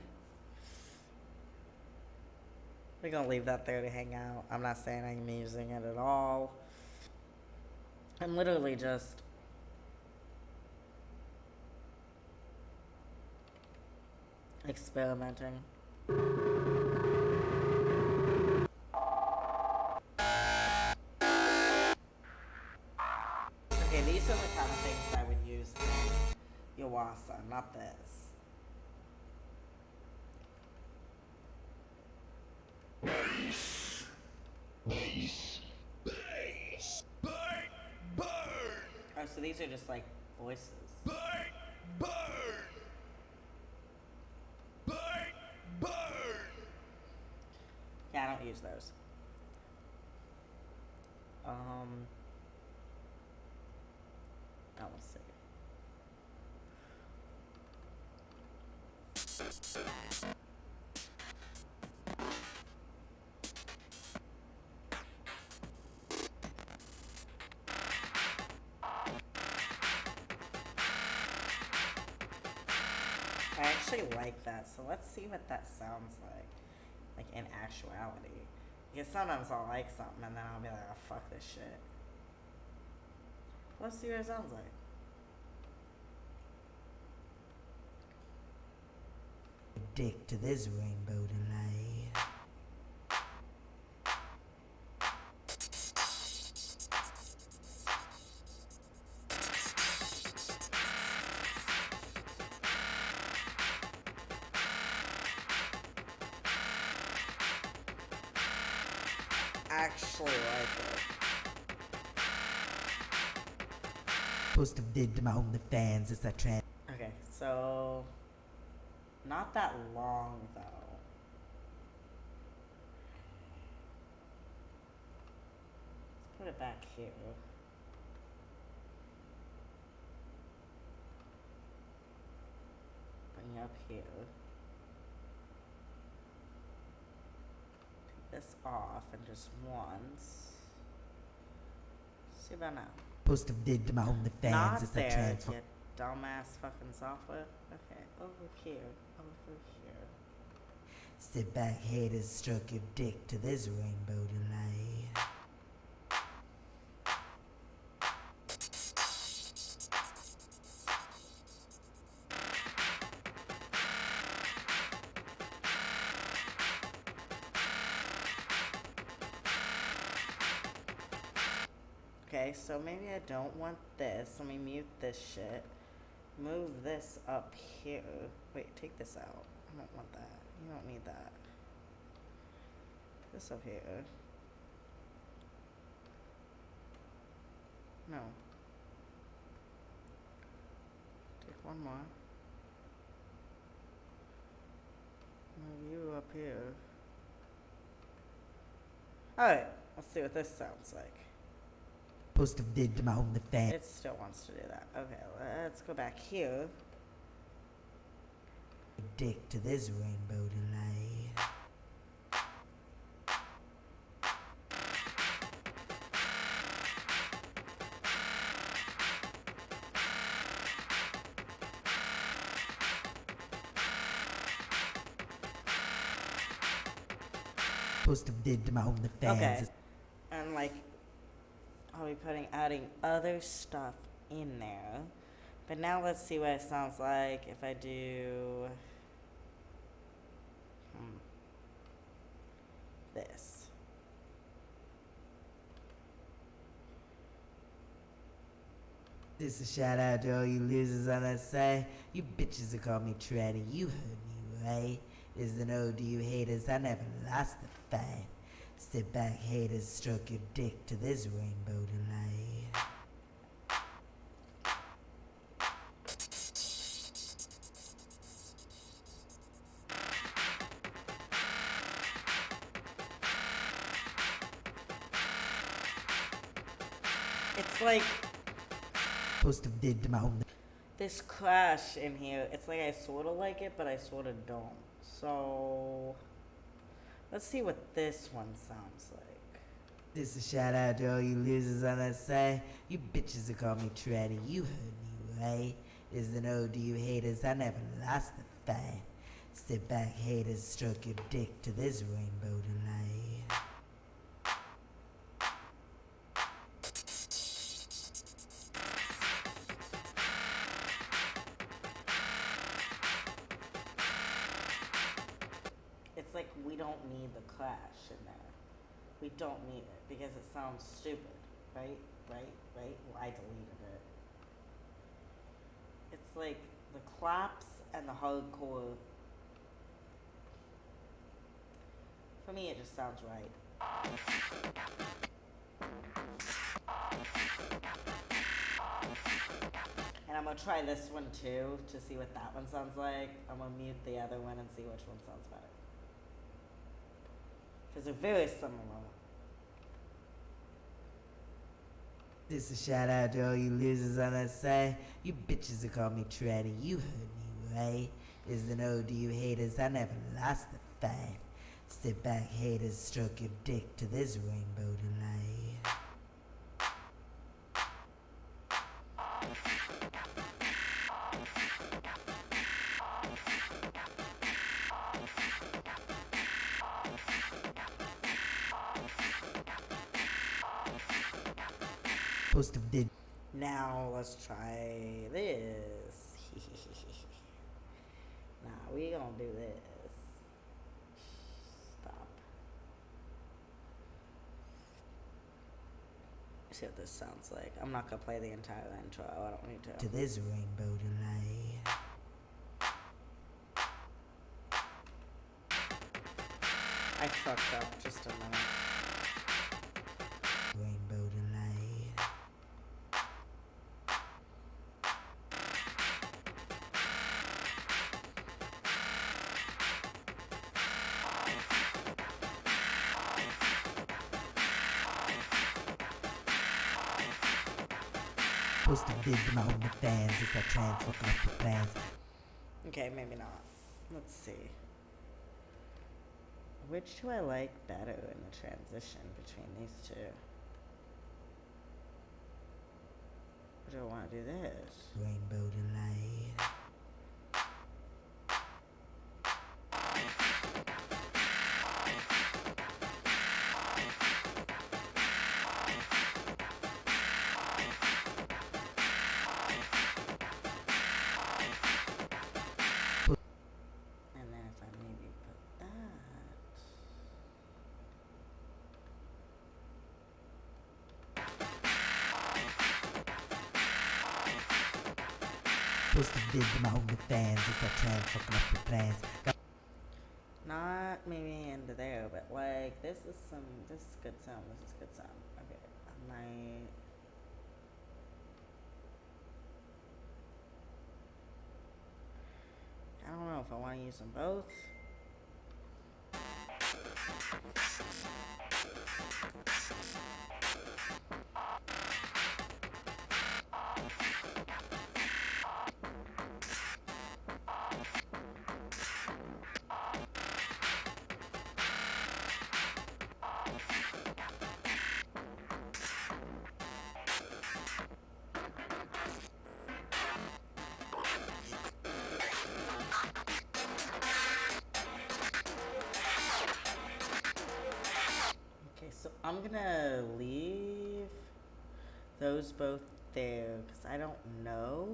We're gonna leave that there to hang out. I'm not saying I'm using it at all. I'm literally just experimenting. Okay, these are the kind of things I would use in Yawasa, not this. Oh, so these are just like voices. Yeah, I don't use those. Let's see. I actually like that, so let's see what that sounds like in actuality. Because sometimes I'll like something and then I'll be like, oh, fuck this shit. Let's see what it sounds like. Dick to this rainbow delay. Actually like it. Post a vid to my OnlyFans. It's a trend. Okay, so not that long though. Let's put it back here. Bring it up here. Take this off and just once. See about now. Post a vid to my OnlyFans. Not It's a there, transfer. you dumbass fucking software. Okay, over here. Over here. Sit back, haters, stroke your dick to this rainbow delay. Okay, so maybe I don't want this. Let me mute this shit. Move this up here. Wait, take this out. I don't want that. You don't need that. This up here. No. Take one more. Move you up here. Alright, let's see what this sounds like. Post of did to my own fan. It still wants to do that. Okay, let's go back here. Dick to this rainbow delight. Post of did to my own fans. Okay. And like, I'll be adding other stuff in there. But now let's see what it sounds like if I do this. This is a shout out to all you losers on that side. You bitches that call me tranny, you heard me right. Is an ode to you haters, I never lost the fight. Sit back haters, stroke your dick to this rainbow delight. It's like Post of did to my own. this crash in here. It's like I sort of like it, but I sort of don't. So let's see what this one sounds like. This is a shout out to all you losers on that side. You bitches that call me tranny, you heard me right. Is an ode to you haters, I never lost the fight. Sit back haters, stroke your dick to this rainbow delight. It's like we don't need the clash in there. We don't need it because it sounds stupid, right? Well, I deleted it. It's like the claps and the hardcore. For me, it just sounds right. And I'm gonna try this one too to see what that one sounds like. I'm gonna mute the other one and see which one sounds better. Because they're very similar. This is a shout out to all you losers on that side. You bitches that call me tranny, you heard me right. Is an ode to you haters, I never lost the fight. Sit back haters, stroke your dick to this rainbow delight. Post of did. Now let's try this. Nah, we gonna do this. Stop. See what this sounds like. I'm not gonna play the entire intro. I don't need to. To this rainbow delight. I fucked up just a minute. Rainbow delight. Post of did to my own fans. It's a trans fucking up the plans. Okay, maybe not. Let's see. Which do I like better in the transition between these two? Or do I want to do this? Rainbow delight. And then if I maybe put that. vid to my OnlyFans. It's that trans fucking up your plans. Not maybe into there, but like this is good sound. This is good sound. Okay, I might. I don't know if I want to use them both. So I'm gonna leave those both there because I don't know.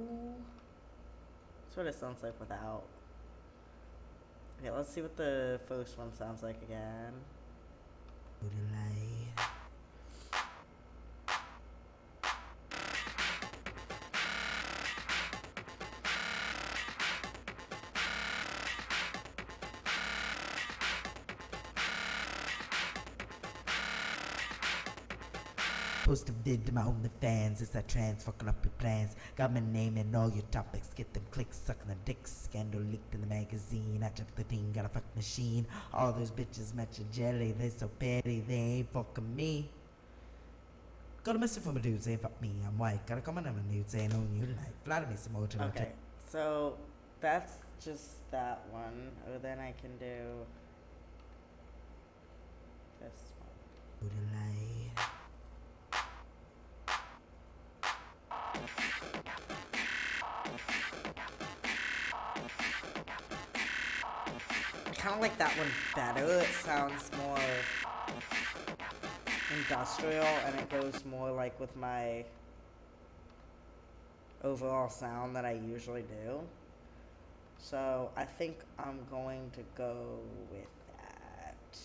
That's what it sounds like without. Okay, let's see what the first one sounds like again. Post a vid to my OnlyFans. It's that trans fucking up your plans. Got my name in all your topics. Get them clicks, sucking the dicks. Scandal leaked in the magazine. I took the thing, got a fuck machine. All those bitches met your jelly. They so petty, they ain't fucking me. Got a message from a dude saying fuck me, I'm white. Got a comment on a nude saying own you tonight. Flatter me some more to Okay, so that's just that one. Or then I can do this one. I kind of like that one better. It sounds more industrial and it goes more like with my overall sound that I usually do. So I think I'm going to go with that.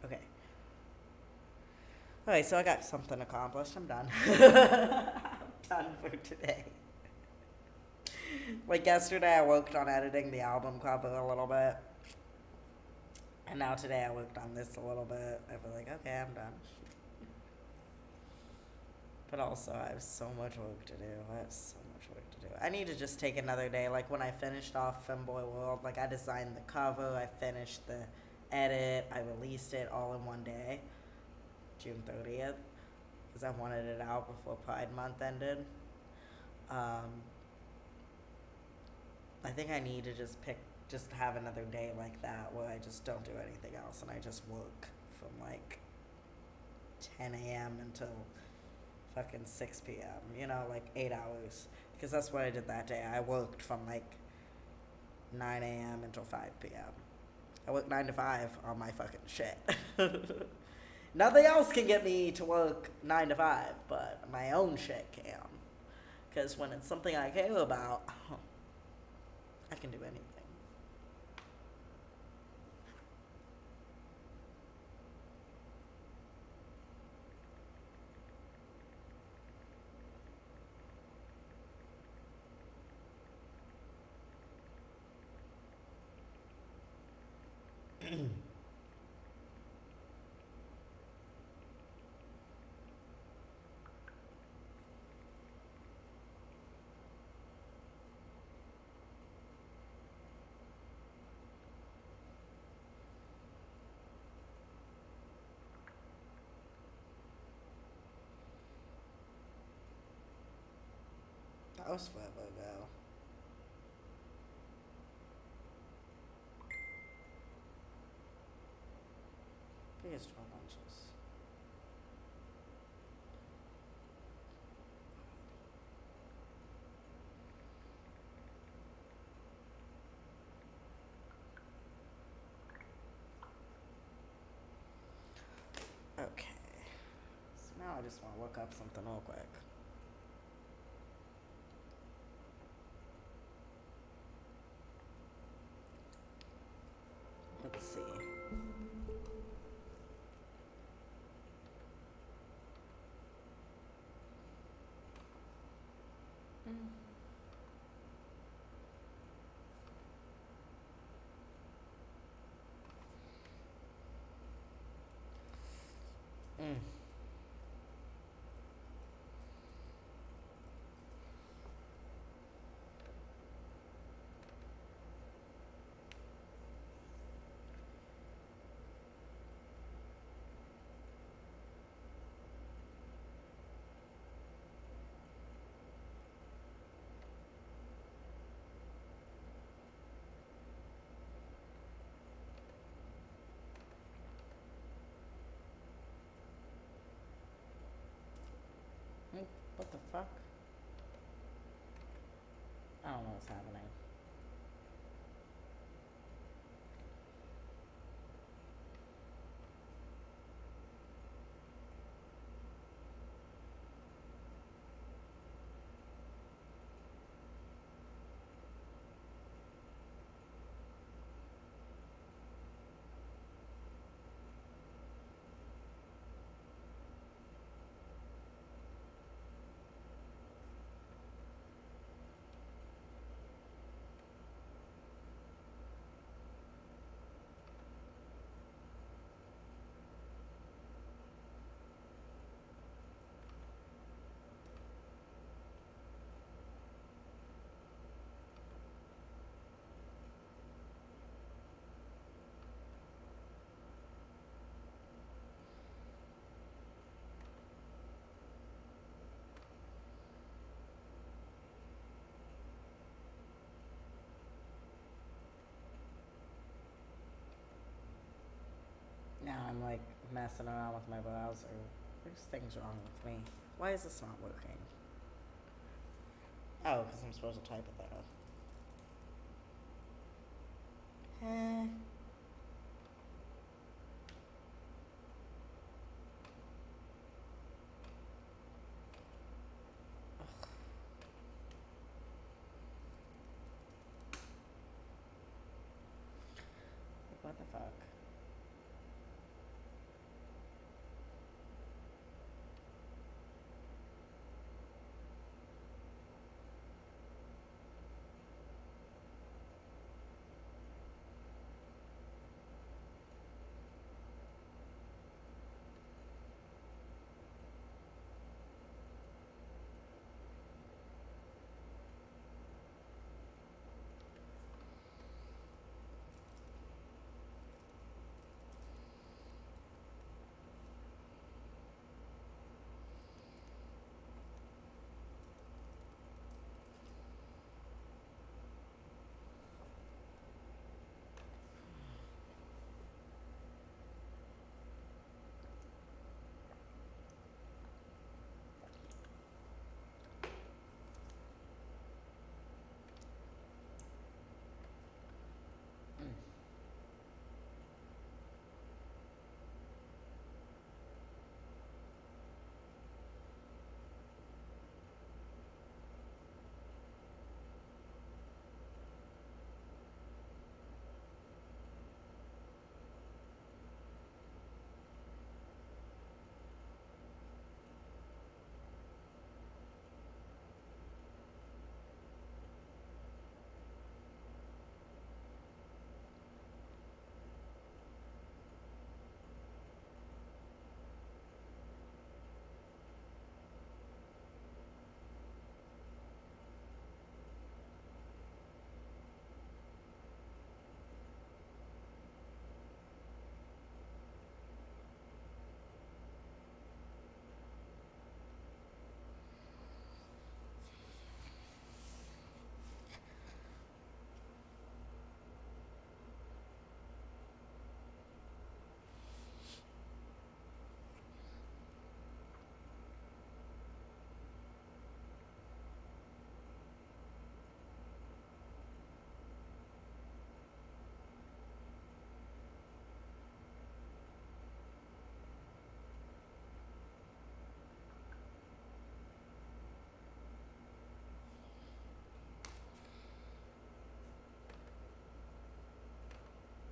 Okay. Alright, so I got something accomplished. I'm done. I'm done for today. Like yesterday I worked on editing the album cover a little bit. And now today I worked on this a little bit. I feel like, okay, I'm done. But also I have so much work to do. I need to just take another day. Like when I finished off Femboy World, like I designed the cover, I finished the edit, I released it all in one day. June 30th. Because I wanted it out before Pride Month ended. I think I need to just have another day like that where I just don't do anything else and I just work from like 10 a.m. until fucking 6 p.m. You know, like 8 hours. Because that's what I did that day. I worked from like 9 a.m. until 5 p.m. I worked 9 to 5 on my fucking shit. Nothing else can get me to work 9 to 5, but my own shit can. Because when it's something I care about, I can do anything. That was forever ago. Biggest 12 inches. Okay. So now I just want to look up something real quick. Let's see. fuck? I don't know what's happening. Now I'm like messing around with my browser. There's things wrong with me. Why is this not working? Oh, because I'm supposed to type it there. What the fuck?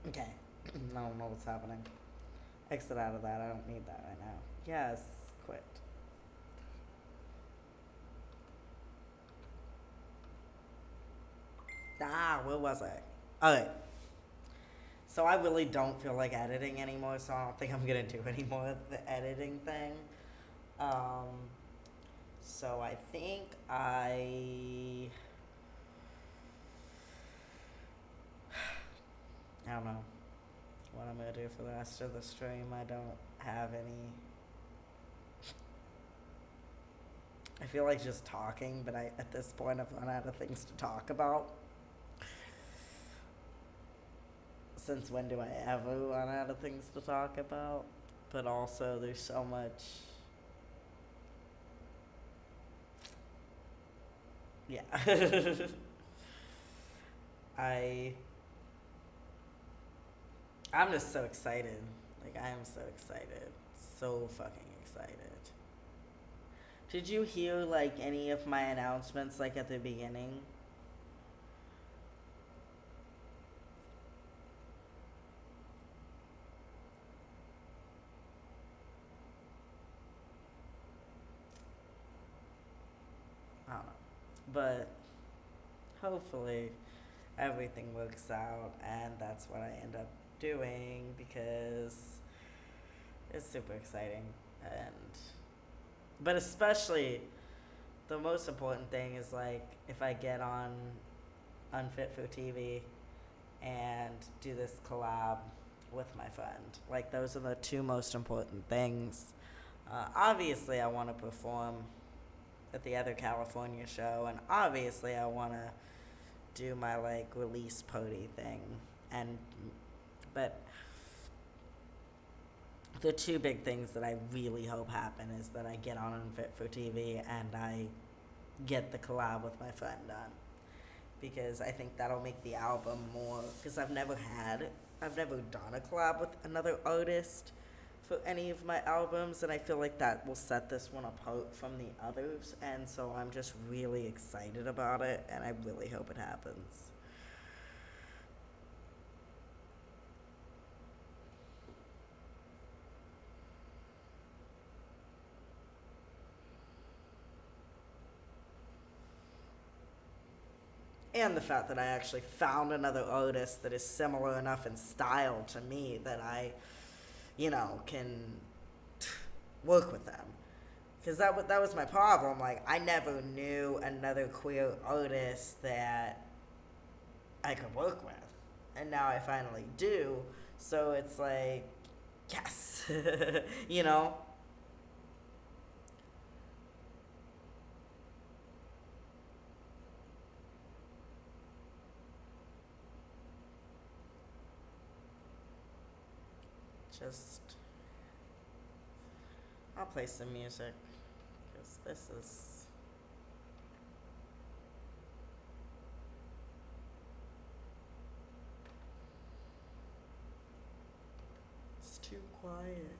Okay. I don't know what's happening. Exit out of that. I don't need that right now. Yes. Quit. Where was I? Okay. So I really don't feel like editing anymore, so I don't think I'm gonna do any more of the editing thing. So I think I don't know what I'm gonna do for the rest of the stream. I don't have any. I feel like just talking, but at this point I've run out of things to talk about. Since when do I ever run out of things to talk about? But also there's so much. Yeah. I I'm just so excited. Like I am so excited. So fucking excited. Did you hear like any of my announcements like at the beginning? I don't know. But hopefully everything works out and that's what I end up doing because it's super exciting and but especially the most important thing is like if I get on Unfit for TV and do this collab with my friend. Like those are the two most important things. Obviously I want to perform at the other California show and obviously I want to do my like release party thing and but the two big things that I really hope happen is that I get on Unfit for TV and I get the collab with my friend done because I think that'll make the album more because I've never done a collab with another artist for any of my albums and I feel like that will set this one apart from the others and so I'm just really excited about it and I really hope it happens. And the fact that I actually found another artist that is similar enough in style to me that I, can work with them. Because that was my problem. Like, I never knew another queer artist that I could work with. And now I finally do. So it's like, yes, I'll play some music because it's too quiet.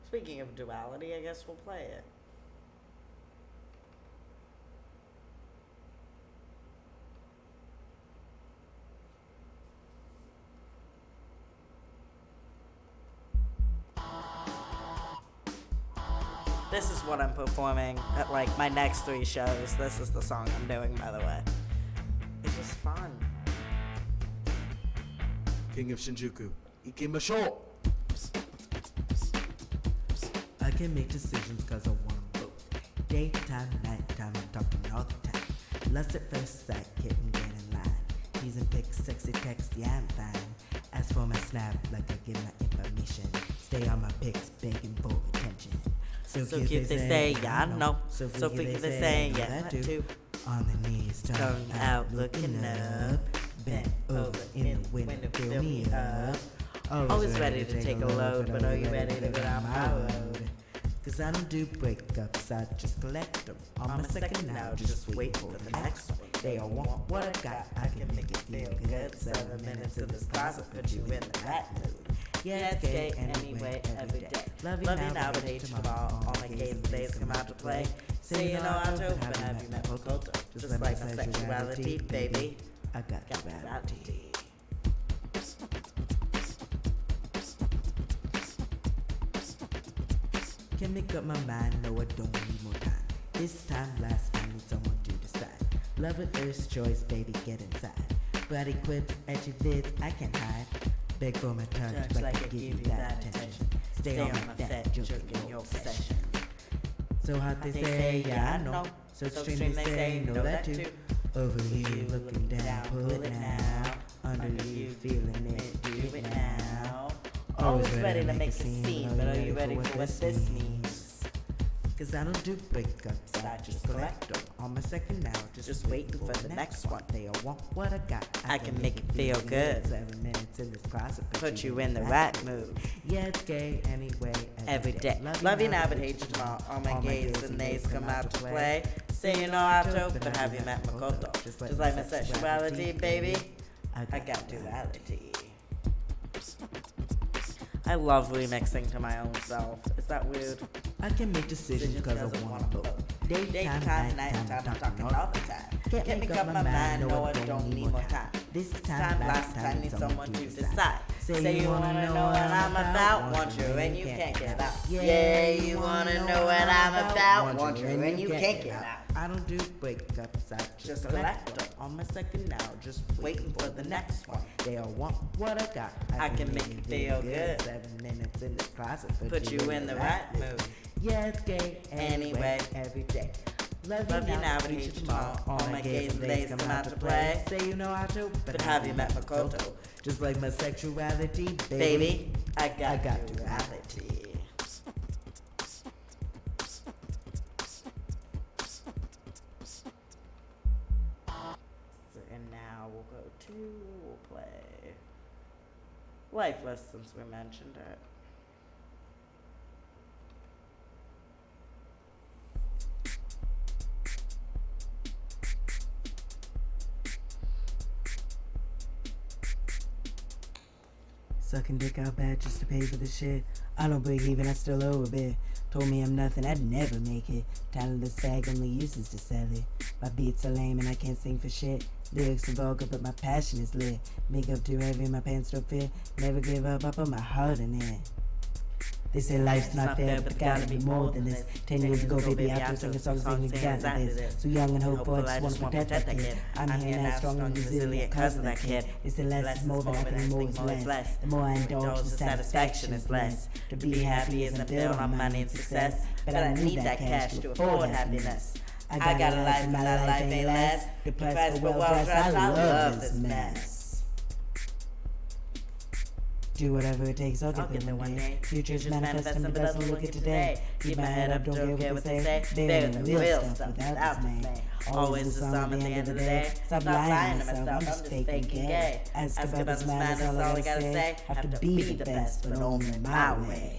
Speaking of duality, I guess we'll play it. This is what I'm performing at like my next 3 shows. This is the song I'm doing, by the way. It's just fun. King of Shinjuku, Ikimashou. I can make decisions cause I wanna vote. Daytime, nighttime, I'm talking all the time. Lust at first sight, kitten, get in line. He's in pics, sexy text, yeah I'm fine. As for my snap, like I give my information. Stay on my pics, begging for attention. So cute they say, yeah I know. So freaky they say, yeah that too. On the knees, tongue out, looking up. Bent over in the window, fill me up. Always ready to take a load, but are you ready to go down my road? Cause I don't do breakups, I just collect them. On my second now, just wait for the next one. They all want what I got, I can make it feel good. 7 minutes in this class will put you in that mood. Yeah, it's gay anyway, every day. Love you now, but hate you tomorrow. All my gays and days come out to play. Say you know I do, but have you met Makoto? Just like my sexuality, baby. I got duality. Can make up my mind, no I don't need more time. This time, last time, need someone to decide. Love at first choice, baby, get inside. Body quips, edgy vids, I can hide. Beg for my touch, like I give you that attention. Stay on my fat, joke in your possession. So hot they say, yeah I know. So extreme they say, know that too. Over here, looking down, pull it now. Under you, feeling it, do it now. Always ready to make a scene, but are you ready for what this means? Cause I don't do breakups, I just collect them. On my second now, Just waiting for the next one. They all want what I got. I can make it feel good. 7 minutes in this class, Put you in the right mood. Yeah, it's gay anyway. Every day. Love you now, but hate you tomorrow. All my gays and nays come out to play. Say you know how to, but have you met Makoto? Just like my sexuality, baby. I got duality. I love remixing to my own self. Is that weird? I can make decisions cause I wanna both. Daytime, nighttime, I'm talking all the time. Can't make up my mind, no, I don't need more time. This Time, last time, need someone to decide. Say you wanna know what I'm about, want you and you can't get out. Yeah, you wanna know what I'm about, want you and you can't get out. I don't do breakups, I just collect them. On my second now, just waiting for the next one. They all want what I got. I can make it feel good. 7 minutes in this closet, Put you in the right mood. Yeah, it's gay Anyway. every day. Love you now, but hate you tomorrow. All my gays and days come out to play. Say you know how to, But have you met Makoto? Just like my sexuality, Baby, I got got duality. And now we'll play Lifeless since we mentioned it. Sucking dick out bad just to pay for the shit. I don't break even, I still owe a bit. Told me I'm nothing, I'd never make it. Talentless bag only uses to sell it. My beats are lame and I can't sing for shit. Lyrics are vulgar but my passion is lit. Makeup too heavy, my pants don't fit. Never give up, I put my heart in it. They say life's not fair, but there gotta be more than this. 10 years ago, baby, I was singing songs saying exactly this. So young and hopeful, I just wanna protect that kid. I'm here now, strong and resilient, cause of that kid. They say less is more, but I think more is less. The more I indulge, the satisfaction is less. To be happy isn't built on money and success, but I need that cash to afford happiness. I got a life, and my life ain't last. Depressed but well dressed, I love this mess. Do whatever it takes, I'll get there one day. Future's manifesting, but doesn't look at today. Keep my head up, don't care what they say. They're the real stuff without this name. Always the sum at the end of the day. Stop lying to myself, I'm just faking gay. Ask about this man, that's all I gotta say. Have to be the best, but only my way.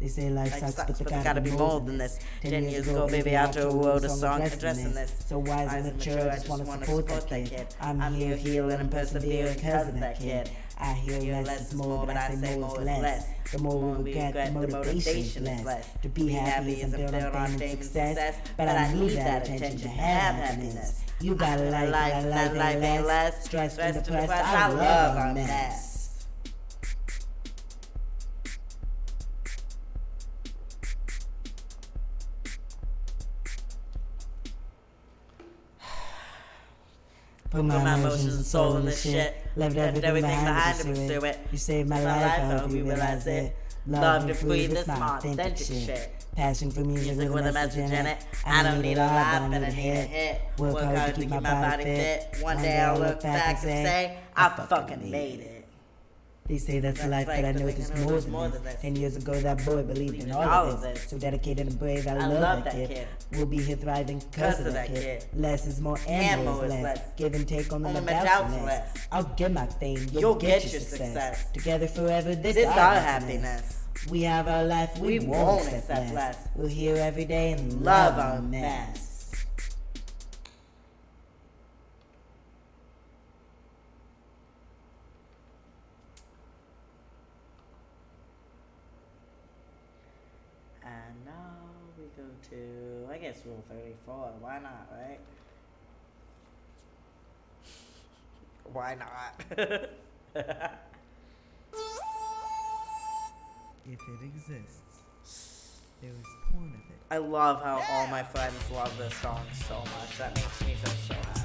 They say life sucks, but there gotta be more than this. 10 years ago, baby, I wrote a song addressing this. So wise and mature, I just wanna support that kid. I'm here healing and persevering because of that kid. I hear less is more, but I say more is less. The more we regret, the motivation is less. To be happy isn't built on fame and success, but I need that attention to have happiness. You got a life, and that life ain't less. Stressed and depressed, I love our mess. Put my emotions and soul in this shit. Left everything behind to pursue it. You saved my life, I hope you realize it. Loved and free, this my authentic shit. Passion for music with a message in it. I don't need a lot, but I need a hit. Work hard to keep my body fit. One day I'll look back and say, I fucking made it. They say that's life, but I know there's more than this. 10 years ago, that boy believed in all of this. So dedicated and brave, I love that kid. We'll be here thriving because of that kid. Less is more and more is less. Give and take on the doubts less. I'll get my fame, you'll get your success. Together forever, this is our happiness. We have our life, we won't accept less. We're here every day and love our mess. And now we go to, I guess, Rule 34. Why not, right? Why not? If it exists, there is porn of it. I love how all my friends love this song so much. That makes me feel so happy.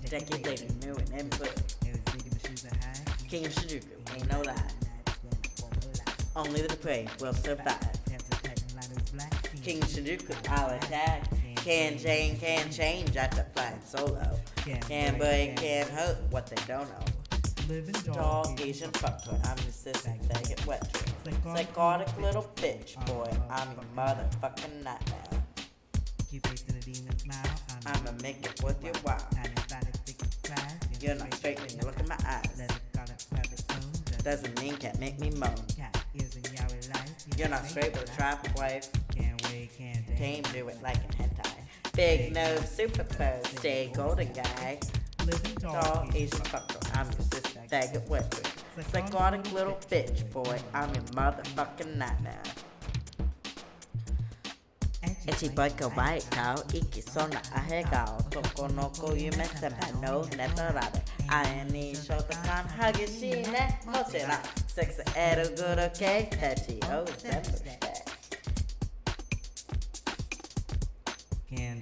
Jackie Lady new and input. King of Shinjuku, ain't no lie. Only the depraved will survive. King of Shinjuku, I'll attack. Can Jane, can change at the flying solo. Can break, can hurt what they don't know. Living Dog, Asian fuckboy, I'm your sister, they get wet dreams. Psychotic little bitch, boy, I'm your motherfucking nightmare. Keep facing a demon smile. I'ma make it worth your while. You're not straight when you look in my eyes. Doesn't mean can't make me moan. You're not straight with a trap wife. Tame, do it like an hentai. Big nose, super pro, stay golden guy. Tall, Asian fucker, I'm your sister, bag it wet dreams. Psychotic little bitch, boy, I'm your motherfucking nightmare. エチボイカワイカオ生きそうなアヘ顔男の子夢せめのネトラで愛にショート感激しいねもちろんセックスエルグル系ペチを全部して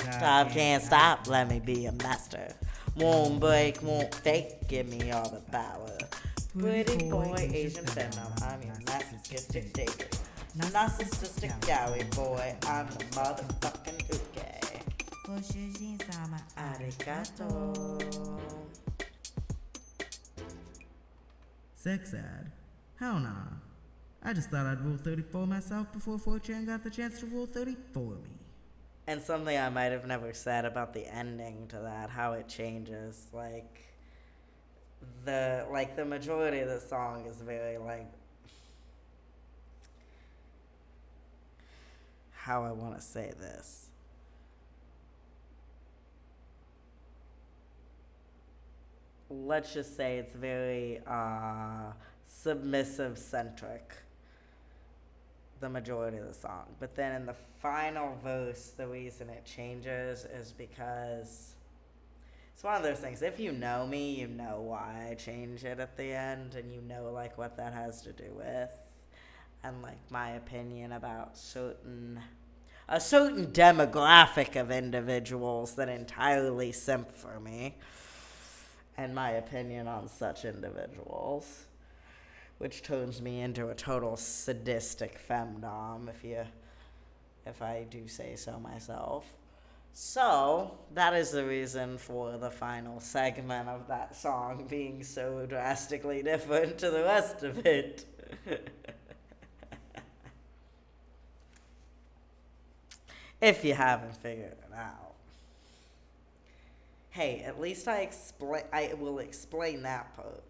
Stop, can't stop, let me be a master. Won't break, won't fake, give me all the power. Pretty boy, Asian venom, I'm your narcissistic dater. Narcissistic Yowie boy, I'm the motherfucking uke. Arigato. Sex ad? Hell nah. I just thought I'd rule 34 myself before 4chan got the chance to rule 34 me. And something I might have never said about the ending to that, how it changes. Like the majority of the song is very like, how I want to say this. Let's just say it's very submissive centric, the majority of the song. But then in the final verse, the reason it changes is because it's one of those things. If you know me, you know why I change it at the end, and you know like what that has to do with, and like my opinion about a certain demographic of individuals that entirely simp for me, and my opinion on such individuals, which turns me into a total sadistic femdom, if I do say so myself. So, that is the reason for the final segment of that song being so drastically different to the rest of it. If you haven't figured it out. Hey, at least I will explain that part.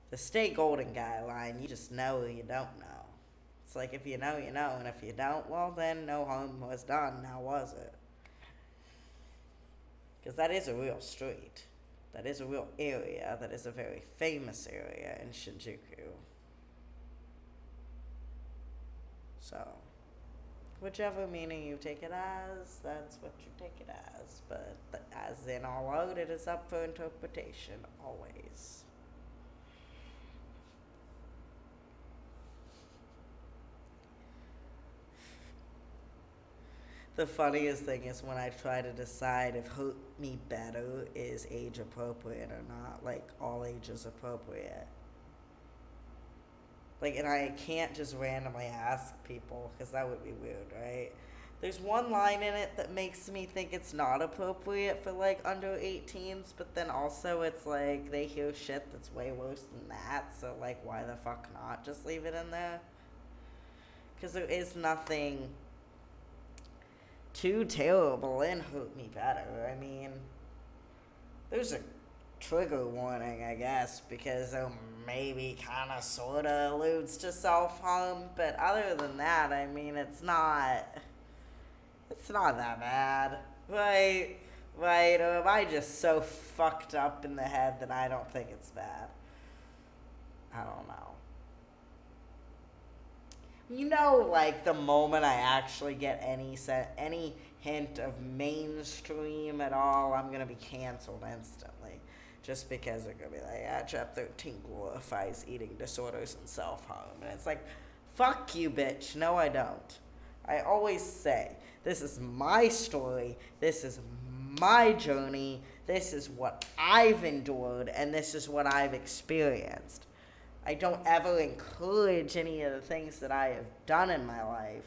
The stay golden guy line, you just know or you don't know. It's like if you know, you know, and if you don't, well then no harm was done, now was it? Because that is a real street. That is a real area. That is a very famous area in Shinjuku. So, whichever meaning you take it as, that's what you take it as. But as in all out, it is up for interpretation, always. The funniest thing is when I try to decide if Hurt Me Better is age appropriate or not. Like, all ages appropriate. Like, and I can't just randomly ask people, because that would be weird, right? There's one line in it that makes me think it's not appropriate for, like, under 18s, but then also it's like, they hear shit that's way worse than that, so, like, why the fuck not just leave it in there? Because there is nothing too terrible in Hurt Me Better. I mean, there's a trigger warning, I guess, because it maybe kind of sort of alludes to self-harm, but other than that, I mean, it's not that bad, right? Right? Or am I just so fucked up in the head that I don't think it's bad? I don't know. You know, like, the moment I actually get any hint of mainstream at all, I'm going to be canceled instantly. Just because they're going to be like, Chapter 13 glorifies eating disorders and self-harm. And it's like, fuck you, bitch. No, I don't. I always say, this is my story, this is my journey, this is what I've endured, and this is what I've experienced. I don't ever encourage any of the things that I have done in my life.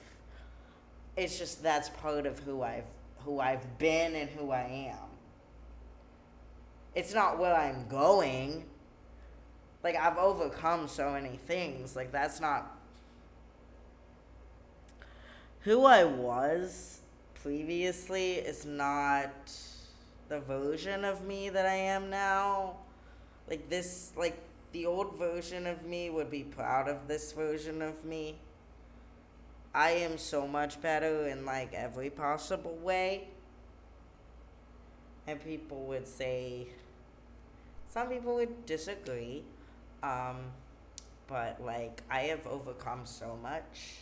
It's just that's part of who who I've been and who I am. It's not where I'm going. Like, I've overcome so many things. Like, that's not who I was previously. Is not the version of me that I am now. Like, this, like, the old version of me would be proud of this version of me. I am so much better in, like, every possible way. And people would say, some people would disagree, but, like, I have overcome so much,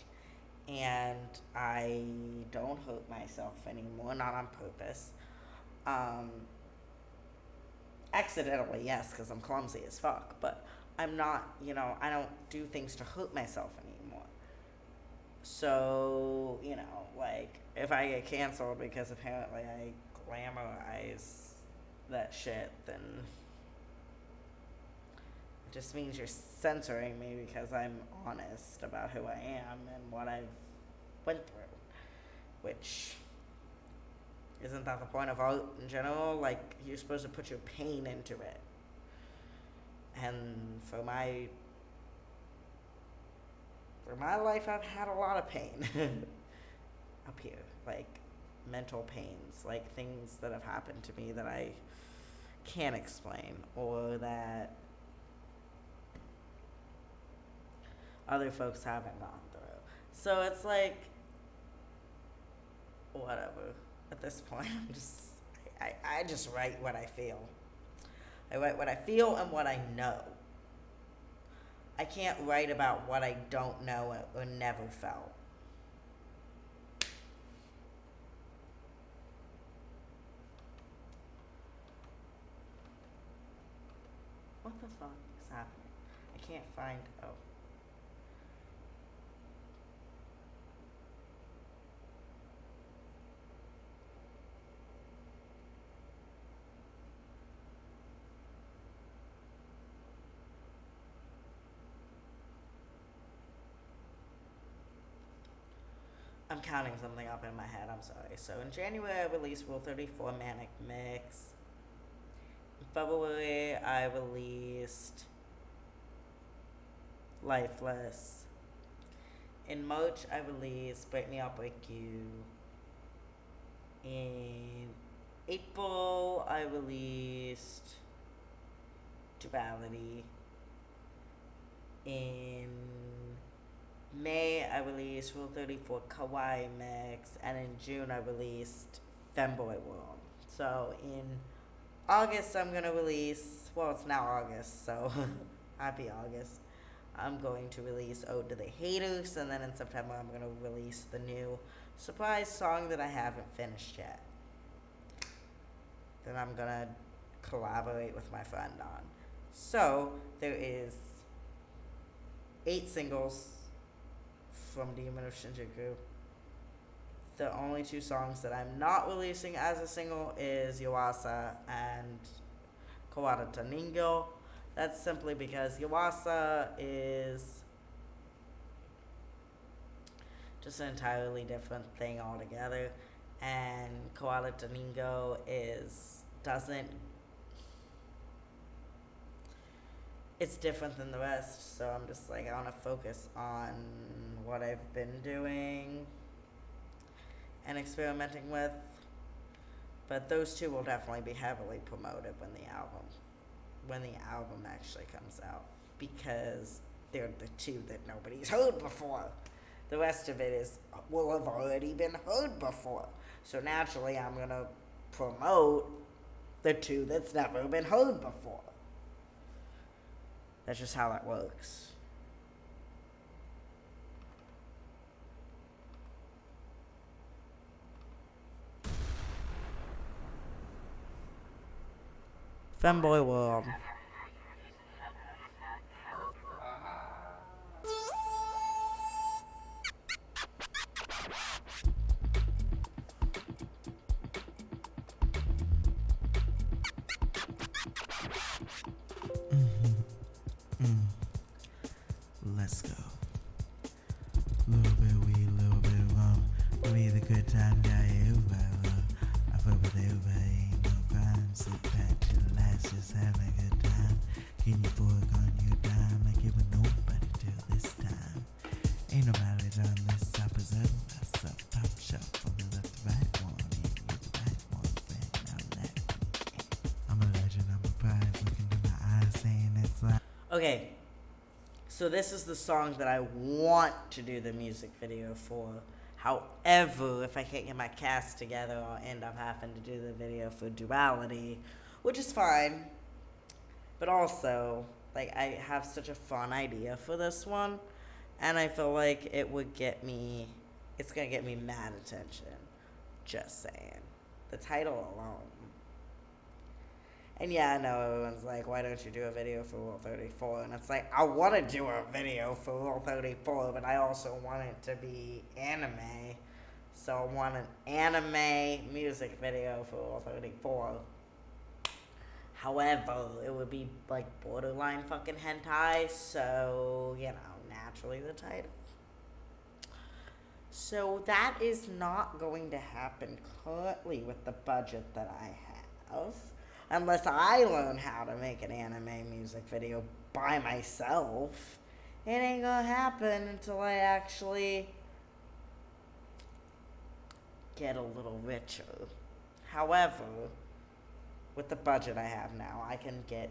and I don't hurt myself anymore, not on purpose. Accidentally, yes, because I'm clumsy as fuck, but I'm not, I don't do things to hurt myself anymore. So, like, if I get canceled because apparently I glamorize that shit, then it just means you're censoring me because I'm honest about who I am and what I've went through, which isn't that the point of art in general? Like, you're supposed to put your pain into it. And for my life, I've had a lot of pain up here, like mental pains, like things that have happened to me that I can't explain, or that other folks haven't gone through. So it's like, whatever. At this point, I just write what I feel. I write what I feel and what I know. I can't write about what I don't know or never felt. What the fuck is happening? I can't find, oh. I'm counting something up in my head, I'm sorry. So in January, I released Rule 34 Manic Mix. In February, I released Lifeless. In March, I released Break Me, I'll Break You. In April, I released Duality. In May, I released Rule 34 Kawaii Mix, and in June, I released Femboy World. So in August, I'm going to release, well, it's now August, so happy August. I'm going to release Ode to the Haters, and then in September, I'm going to release the new surprise song that I haven't finished yet. That I'm going to collaborate with my friend on. So there is 8 singles from Demon of Shinjuku. The only 2 songs that I'm not releasing as a single is Yuasa and Kawarata Ningyo. That's simply because Yuasa is just an entirely different thing altogether, and Kawarata Ningyo it's different than the rest, so I'm just like, I want to focus on what I've been doing and experimenting with. But those 2 will definitely be heavily promoted when the album actually comes out, because they're the 2 that nobody's heard before. The rest of it will have already been heard before. So naturally, I'm going to promote the 2 that's never been heard before. That's just how that works. Femboy World. Let's go. Little bit weed, little bit rum. We need a good time down here. sit back, relax, just have a good time. Can you fork on your dime like it was nobody till this time? Ain't nobody done this episode. Myself, top shelf, from the left to right one, and you're the right one, friend. Now let me in. I'm a legend, I'm a pride, looking into my eyes, saying it's like. Okay, so this is the song that I want to do the music video for. However, if I can't get my cast together, I'll end up having to do the video for Duality, which is fine. But also, like, I have such a fun idea for this one, and I feel like it's gonna get me mad attention. Just saying. The title alone. And yeah, I know everyone's like, why don't you do a video for Rule 34? And it's like, I want to do a video for Rule 34, but I also want it to be anime. So I want an anime music video for Rule 34. However, it would be like borderline fucking hentai, so, you know, naturally the title. So that is not going to happen currently with the budget that I have. Unless I learn how to make an anime music video by myself. It ain't gonna happen until I actually get a little richer. However, with the budget I have now, I can get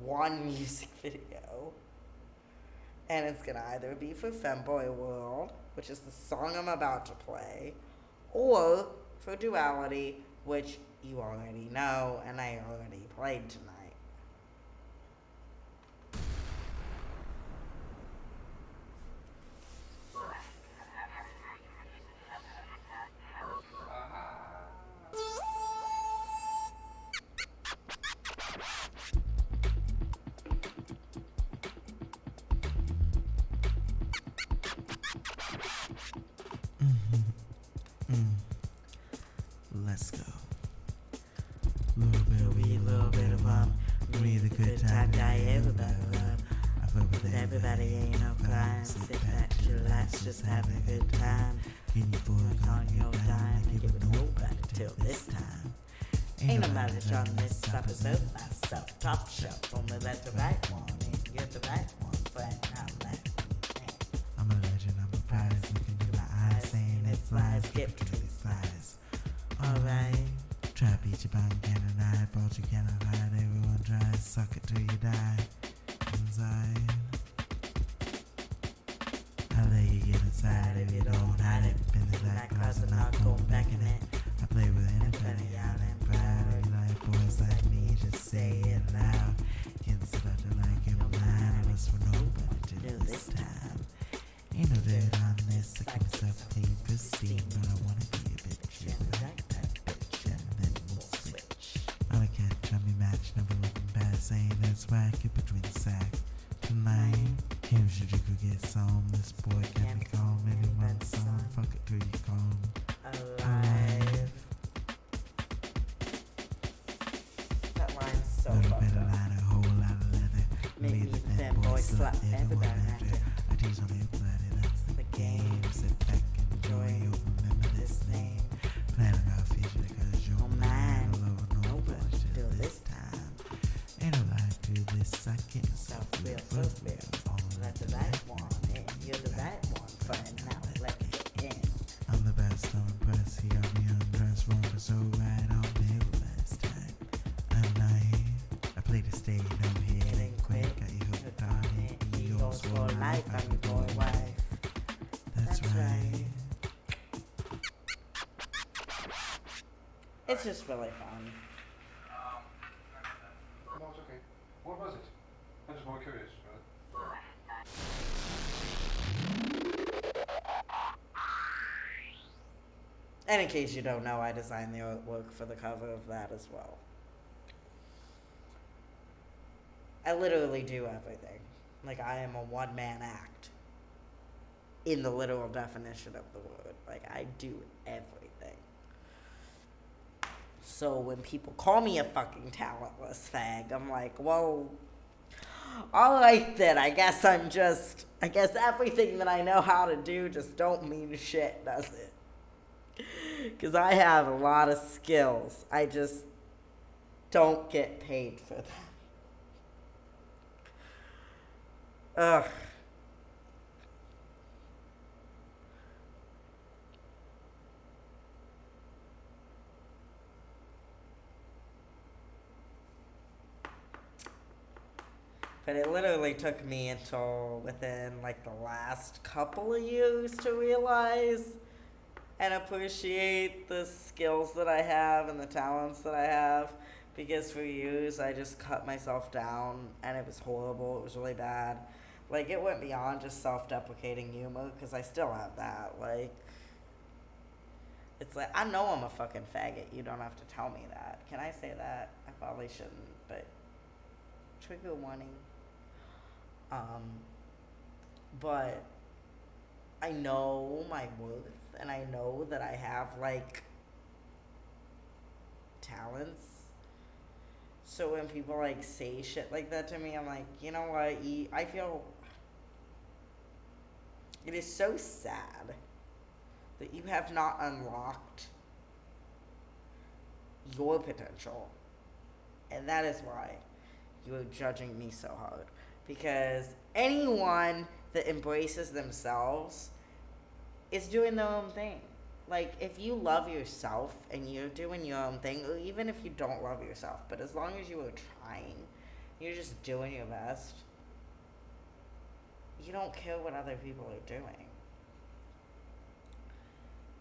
one music video. And it's gonna either be for Femboy World, which is the song I'm about to play, or for Duality, which you already know, and I already played tonight. Let's go. Little bit of weed, little bit of rum. Breathe a good time, die everybody love. I fuck with everybody, ain't no crime. Sit back, relax, just have a good time. Can you fork on your dime? Give it nobody till this time. Ain't no marriage on this episode. Myself, top shelf, from the left to right one, and you're the right one, friend. Now let me in. I'm a legend, I'm a prize. Look into my eyes, saying it flies. Skip to the slides. Alright. Try beat your bang, can deny. But you cannot hide. Everyone tries. Suck it till you die. Inside. I let you get inside if you don't hide it. Been the black closet, not going back in it. I play with anybody out and proud. If you like boys like me, just say it loud. Getting started like in mine. It was for nobody till this time. Ain't no dirt on this. I keep myself clean, pristine, but I wanna be a bitch. Yeah, like that bitch, and then we'll switch. I'm a catch, I'm your match, never looking back, saying that's why I keep between the sacks. Tonight, Kim Shinjuku gets on. This boy can't be calm. Anyone's son, fuck it till you calm. Alive. That line's so Little fucked bit of up. line, a whole lot of leather. Make Me me the that bad boy boy slap slut, everyone everybody after. after. I tease on everybody, that's the game. Sit back, enjoy, you'll remember this name. Planning our future because you're mine. All over nobody till this time. Ain't no lie to this, I can't Self stop real, real, so real. all Let the right one, and you're the right one, friend. Now let's get in. I'm the best, I'm impressed. He got me undressed, wrong but so right on me last time. I'm not here. I play to stay, no hit, ain't quick. Got you hooked on it. He goes for life, I'm your boy wife. That's That's right. It's just really fun. No, it's okay. What was it? I'm just more curious. And in case you don't know, I designed the artwork for the cover of that as well. I literally do everything. Like, I am a one-man act. In the literal definition of the word. Like, I do everything. So when people call me a fucking talentless fag, I'm like, whoa. Alright then, I guess everything that I know how to do just don't mean shit, does it? Because I have a lot of skills. I just don't get paid for that. Ugh. But it literally took me until within like the last couple of years to realize and appreciate the skills that I have and the talents that I have. Because for years I just cut myself down and it was horrible. It was really bad. Like, it went beyond just self-deprecating humor, because I still have that. Like, it's like, I know I'm a fucking faggot. You don't have to tell me that. Can I say that? I probably shouldn't, but trigger warning. But I know my worth, and I know that I have, like, talents. So when people, like, say shit like that to me, I'm like, you know what? I feel... It is so sad that you have not unlocked your potential. And that is why you are judging me so hard. Because anyone that embraces themselves is doing their own thing. Like, if you love yourself and you're doing your own thing, or even if you don't love yourself, but as long as you are trying, you're just doing your best, you don't care what other people are doing.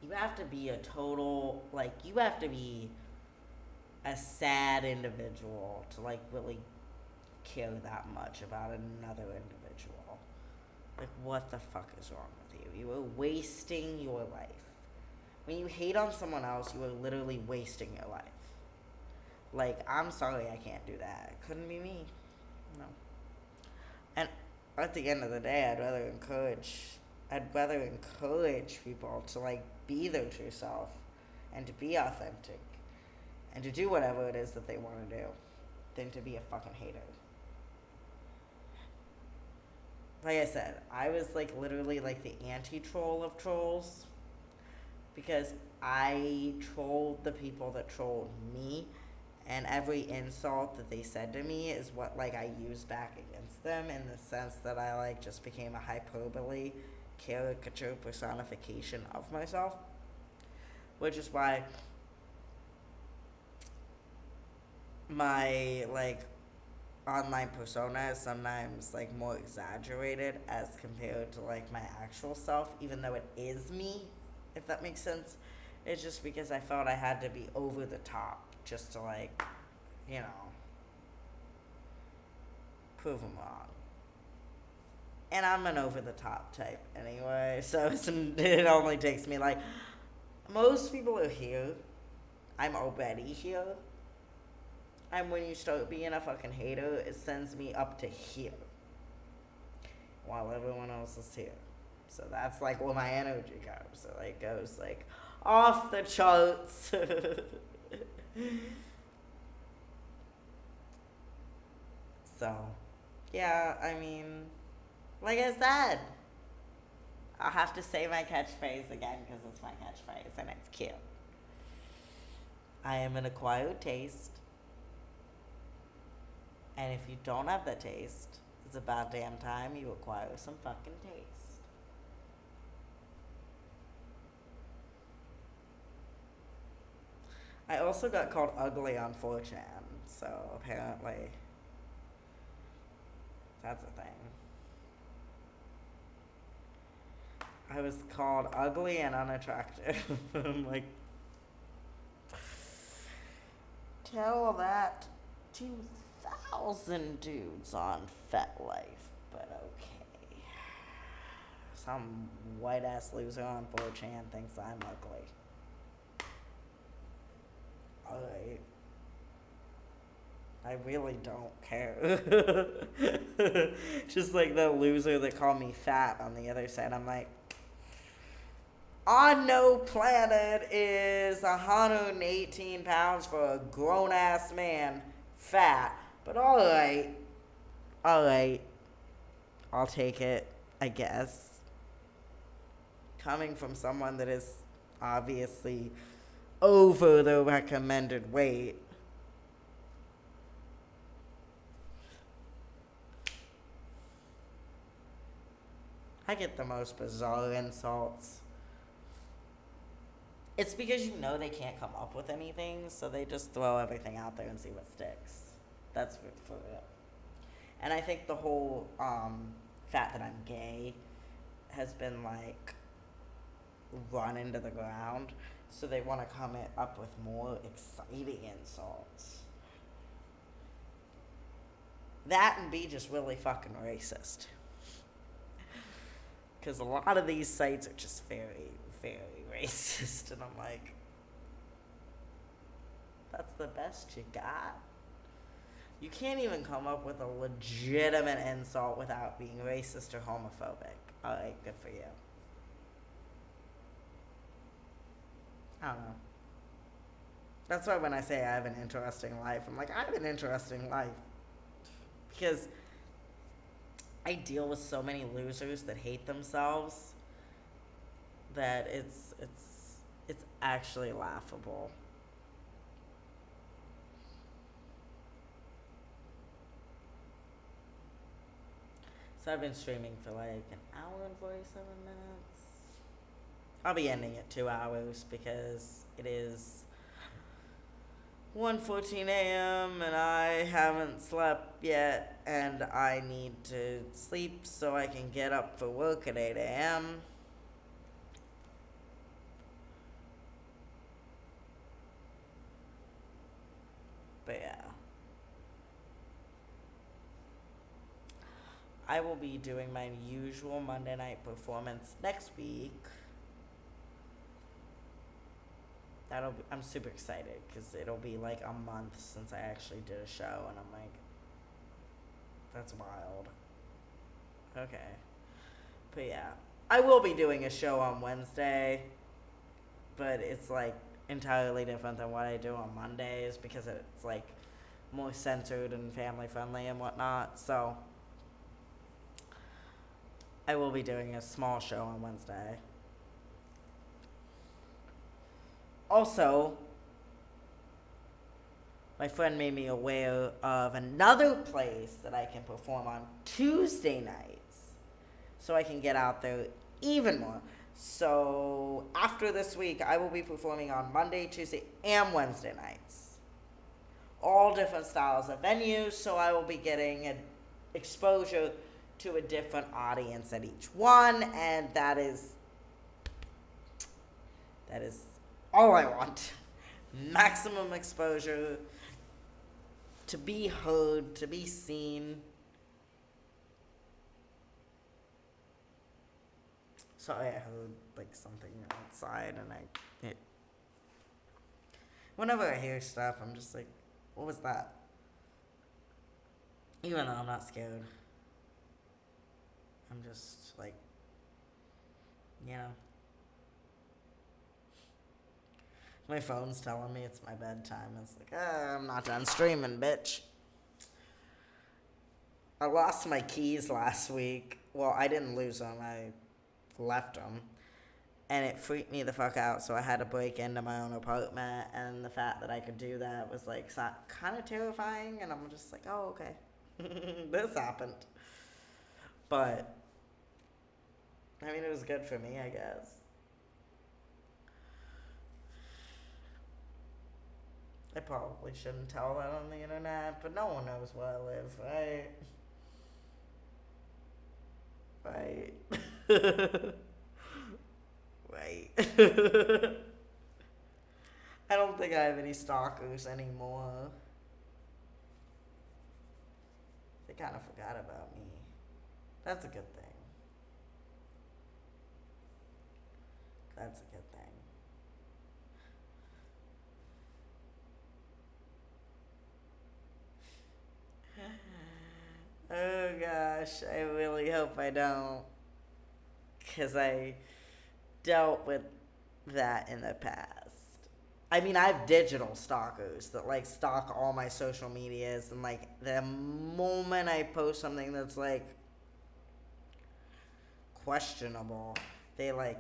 You have to be a total, like, you have to be a sad individual to, like, really care that much about another individual. Like, what the fuck is wrong with you? You are wasting your life. When you hate on someone else, you are literally wasting your life. Like, I'm sorry I can't do that. It couldn't be me. No. And at the end of the day, I'd rather encourage people to, like, be their true self and to be authentic and to do whatever it is that they want to do than to be a fucking hater. Like I said, I was, like, literally, like, the anti-troll of trolls, because I trolled the people that trolled me, and every insult that they said to me is what, like, I used back against them, in the sense that I, like, just became a hyperbole, caricature personification of myself, which is why my, like, online persona is sometimes, like, more exaggerated as compared to, like, my actual self, even though it is me, if that makes sense. It's just because I felt I had to be over the top just to, like, you know, prove them wrong. And I'm an over the top type anyway, so it only takes me, like, most people are here. I'm already here. And when you start being a fucking hater, it sends me up to here, while everyone else is here. So that's, like, where my energy goes. So, like, goes, like, off the charts. So, yeah, I mean, like I said, I'll have to say my catchphrase again, because it's my catchphrase and it's cute. I am an acquired taste. And if you don't have the taste, it's about damn time you acquire some fucking taste. I also got called ugly on 4chan, so apparently that's a thing. I was called ugly and unattractive. I'm like, tell that 2,000 dudes on FetLife, but okay. Some white ass loser on 4chan thinks I'm ugly. Alright. I really don't care. Just like the loser that called me fat on the other side. I'm like, on no planet is 118 pounds for a grown ass man fat. But alright. Alright. I'll take it, I guess. Coming from someone that is obviously over the recommended weight. I get the most bizarre insults. It's because you know they can't come up with anything, so they just throw everything out there and see what sticks. That's for it. And I think the whole fact that I'm gay has been like run into the ground, so they want to come up with more exciting insults. That and be just really fucking racist. Because a lot of these sites are just very, very racist, and I'm like, that's the best you got? You can't even come up with a legitimate insult without being racist or homophobic. Alright, good for you. I don't know. That's why when I say I have an interesting life, I'm like, I have an interesting life. Because I deal with so many losers that hate themselves that it's actually laughable. So I've been streaming for like an hour and 47 minutes. I'll be ending at 2 hours because it is 1:14 a.m. and I haven't slept yet, and I need to sleep so I can get up for work at 8 a.m. But yeah. I will be doing my usual Monday night performance next week. I'm super excited because it'll be like a month since I actually did a show, and I'm like, that's wild. Okay. But yeah, I will be doing a show on Wednesday, but it's like entirely different than what I do on Mondays because it's like more censored and family friendly and whatnot. So I will be doing a small show on Wednesday. Also, my friend made me aware of another place that I can perform on Tuesday nights, so I can get out there even more. So after this week, I will be performing on Monday, Tuesday, and Wednesday nights. All different styles of venues, so I will be getting an exposure to a different audience at each one, and that is all I want. Maximum exposure, to be heard, to be seen. Sorry, I heard like something outside, and whenever I hear stuff, I'm just like, what was that? Even though I'm not scared. I'm just like, you know. My phone's telling me it's my bedtime. It's like, I'm not done streaming, bitch. I lost my keys last week. Well, I didn't lose them. I left them. And it freaked me the fuck out, so I had to break into my own apartment. And the fact that I could do that was, like, kind of terrifying. And I'm just like, oh, okay. This happened. But, I mean, it was good for me, I guess. I probably shouldn't tell that on the internet, but no one knows where I live, right? Right. Right. I don't think I have any stalkers anymore. They kind of forgot about me. That's a good thing. That's a good thing. Oh gosh, I really hope I don't, because I dealt with that in the past. I mean, I have digital stalkers that like stalk all my social medias, and like the moment I post something that's like questionable, they like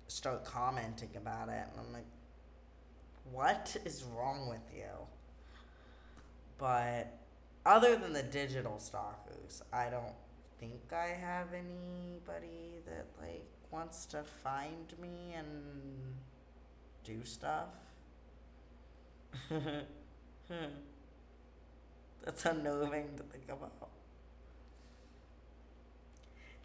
start commenting about it, and I'm like, what is wrong with you? But other than the digital stalkers, I don't think I have anybody that like wants to find me and do stuff. That's unnerving to think about.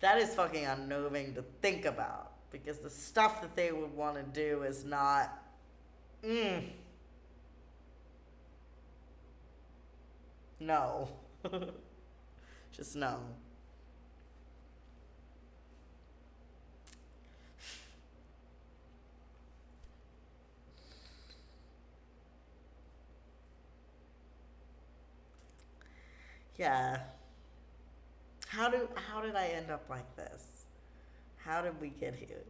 That is fucking unnerving to think about because the stuff that they would want to do is not. No. Just no. Yeah. How did I end up like this? How did we get here?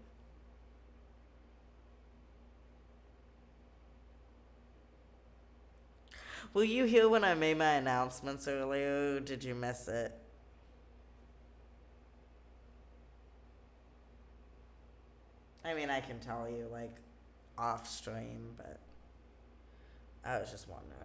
Were you here when I made my announcements earlier? Or did you miss it? I mean, I can tell you like off stream, but I was just wondering.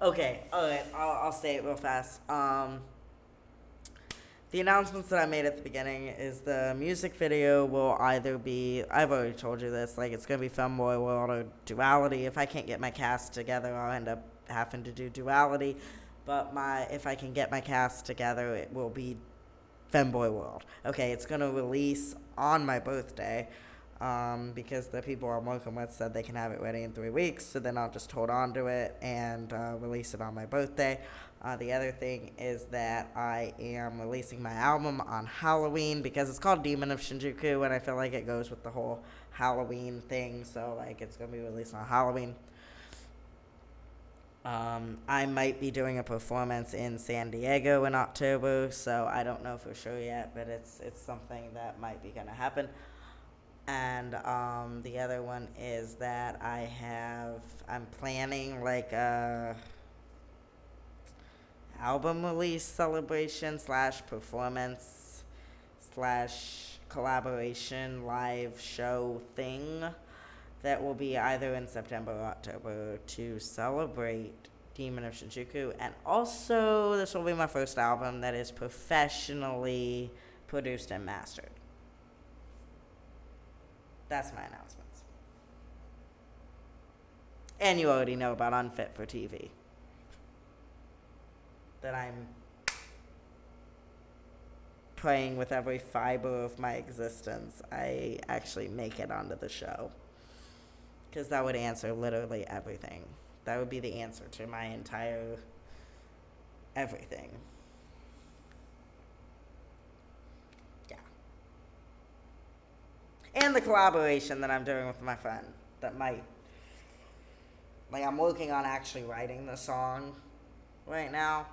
Okay, alright, I'll say it real fast. The announcements that I made at the beginning is the music video will either be, I've already told you this, like it's going to be Femboy World or Duality. If I can't get my cast together, I'll end up having to do Duality. But if I can get my cast together, it will be Femboy World. Okay, it's going to release on my birthday. Because the people I'm working with said they can have it ready in 3 weeks, so then I'll just hold on to it and release it on my birthday. The other thing is that I am releasing my album on Halloween because it's called Demon of Shinjuku, and I feel like it goes with the whole Halloween thing, so like it's going to be released on Halloween. I might be doing a performance in San Diego in October, so I don't know for sure yet, but it's something that might be going to happen. And the other one is that I'm planning like a album release celebration / performance / collaboration live show thing that will be either in September or October to celebrate Demon of Shinjuku. And also, this will be my first album that is professionally produced and mastered. That's my announcements. And you already know about Unfit for TV. That I'm praying with every fiber of my existence I actually make it onto the show. Because that would answer literally everything. That would be the answer to my entire everything. And the collaboration that I'm doing with my friend that might, like, I'm working on actually writing the song right now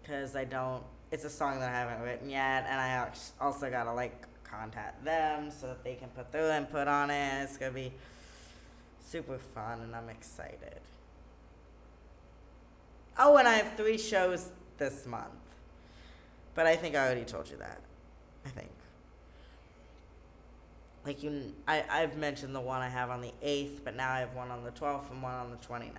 because it's a song that I haven't written yet, and I also gotta like contact them so that they can put their input on it. It's gonna be super fun, and I'm excited. Oh, and I have 3 shows this month, but I think I already told you that. I think. Like I've mentioned the one I have on the 8th, but now I have one on the 12th and one on the 29th.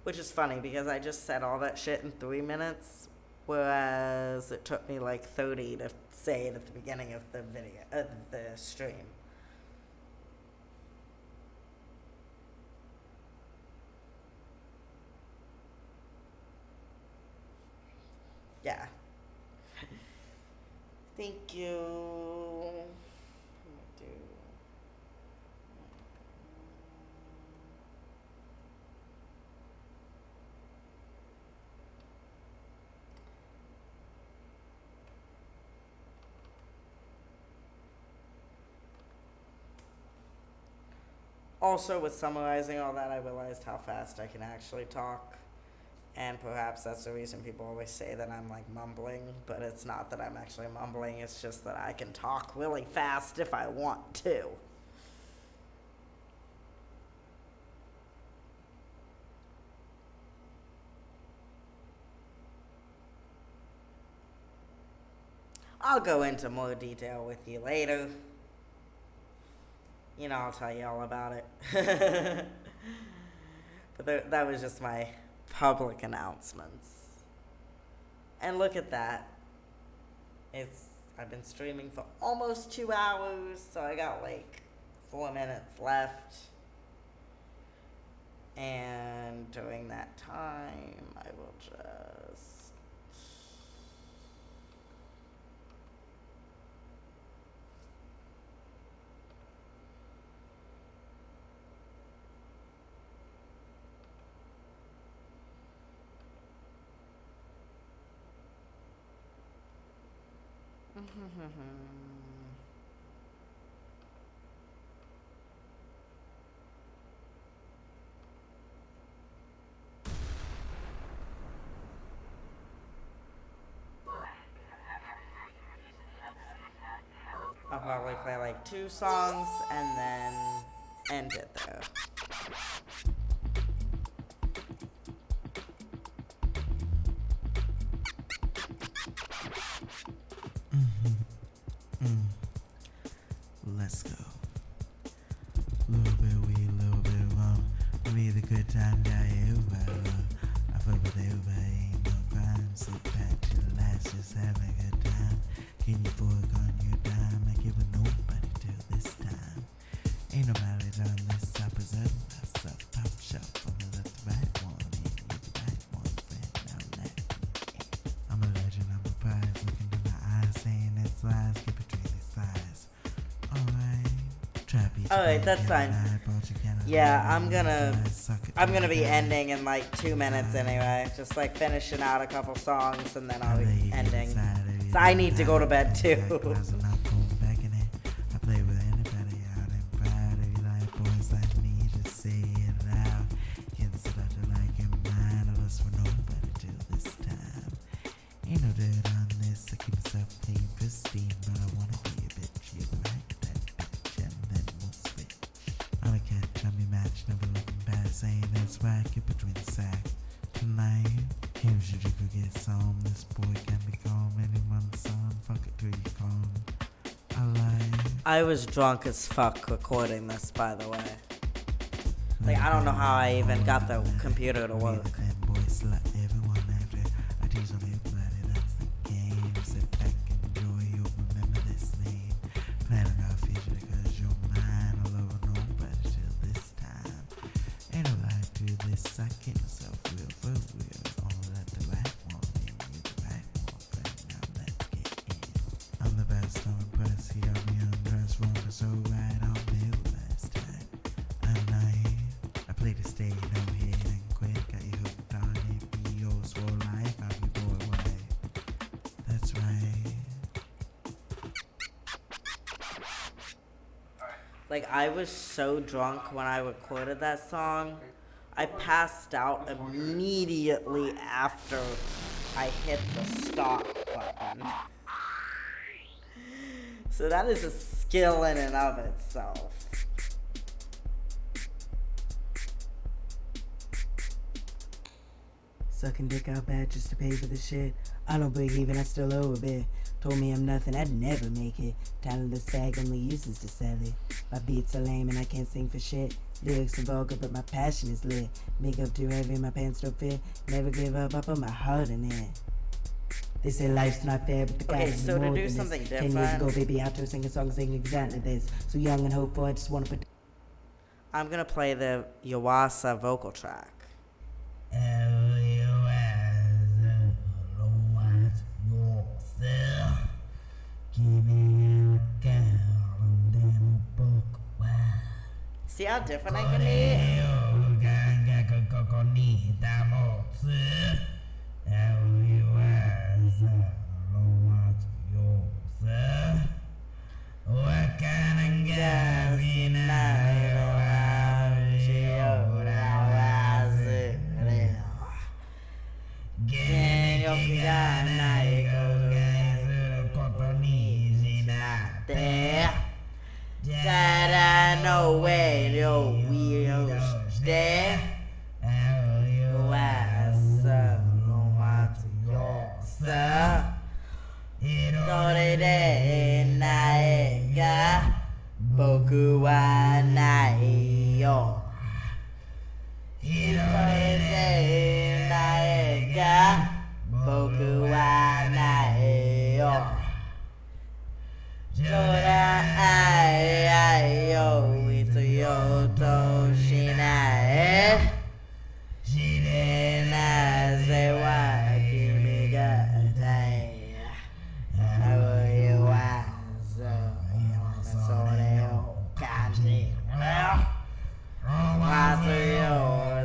Which is funny because I just said all that shit in 3 minutes, whereas it took me like 30 to say it at the beginning of the video, the stream. Yeah. Thank you. Also, with summarizing all that, I realized how fast I can actually talk. And perhaps that's the reason people always say that I'm like mumbling, but it's not that I'm actually mumbling, it's just that I can talk really fast if I want to. I'll go into more detail with you later. You know, I'll tell you all about it. But that was just my public announcements. And look at that. I've been streaming for almost 2 hours, so I got like 4 minutes left. And during that time, I will just... I'll probably play like 2 songs and then end it there. Let's go. Little bit weed, little bit rum. We need a good time, die everybody love. I fuck with everybody, ain't no crime. Sit back, relax, just have a good time. Can you fork on your dime? I give a nobody till this time. Ain't nobody done this, I present myself. Top shelf, I'm gonna let the right one in. With the right one, friend, now let me in. I'm a legend, I'm a prize. Looking in my eyes, saying it's lies. Get between these thighs. Alright, that's fine. Yeah, I'm gonna be ending in like 2 minutes anyway. Just like finishing out a couple songs and then I'll be ending. So I need to go to bed too. I play with anybody out in pride. If you like boys like me, just say it loud. Can't sit out there like in mine. I was for nobody till this time. Ain't no dirt on this. I keep myself clean, pristine, but I wanna be a bitch. You're right, that bitch, and then we'll switch. I'm a catch, I'm your match, never looking back, saying that's why I keep between the sacks. Tonight, Kim should you could get some. This boy can be calm, anyone's son. Fuck it till you calm. I was drunk as fuck recording this, by the way. Like, I don't know how I even got the computer to work. Like, I was so drunk when I recorded that song, I passed out immediately after I hit the stop button. So that is a skill in and of itself. Sucking dick out bad just to pay for the shit. I don't break even, I still owe a bit. Told me I'm nothing, I'd never make it. Talentless sag only uses to sell it. My beats are lame and I can't sing for shit. Lyrics are vulgar but my passion is lit. Makeup too heavy, my pants don't fit. Never give up, I put my heart in it. They say life's not fair, but the guy is so more to do than something this. different, 10 years ago, baby, out there singing songs saying exactly this. So young and hopeful, I just wanna put... I'm gonna play the Yuasa vocal track. See how different I can be? No way, no weird stare. Wasa no matsu yosa. Dore de nae ga boku wa nai yo. Dore de nae ga boku wa nai yo. Jora ai yo itsu yo to shinae. Naze wa kimi ga dai. Aoi wa so sore o kanji. Matsu yo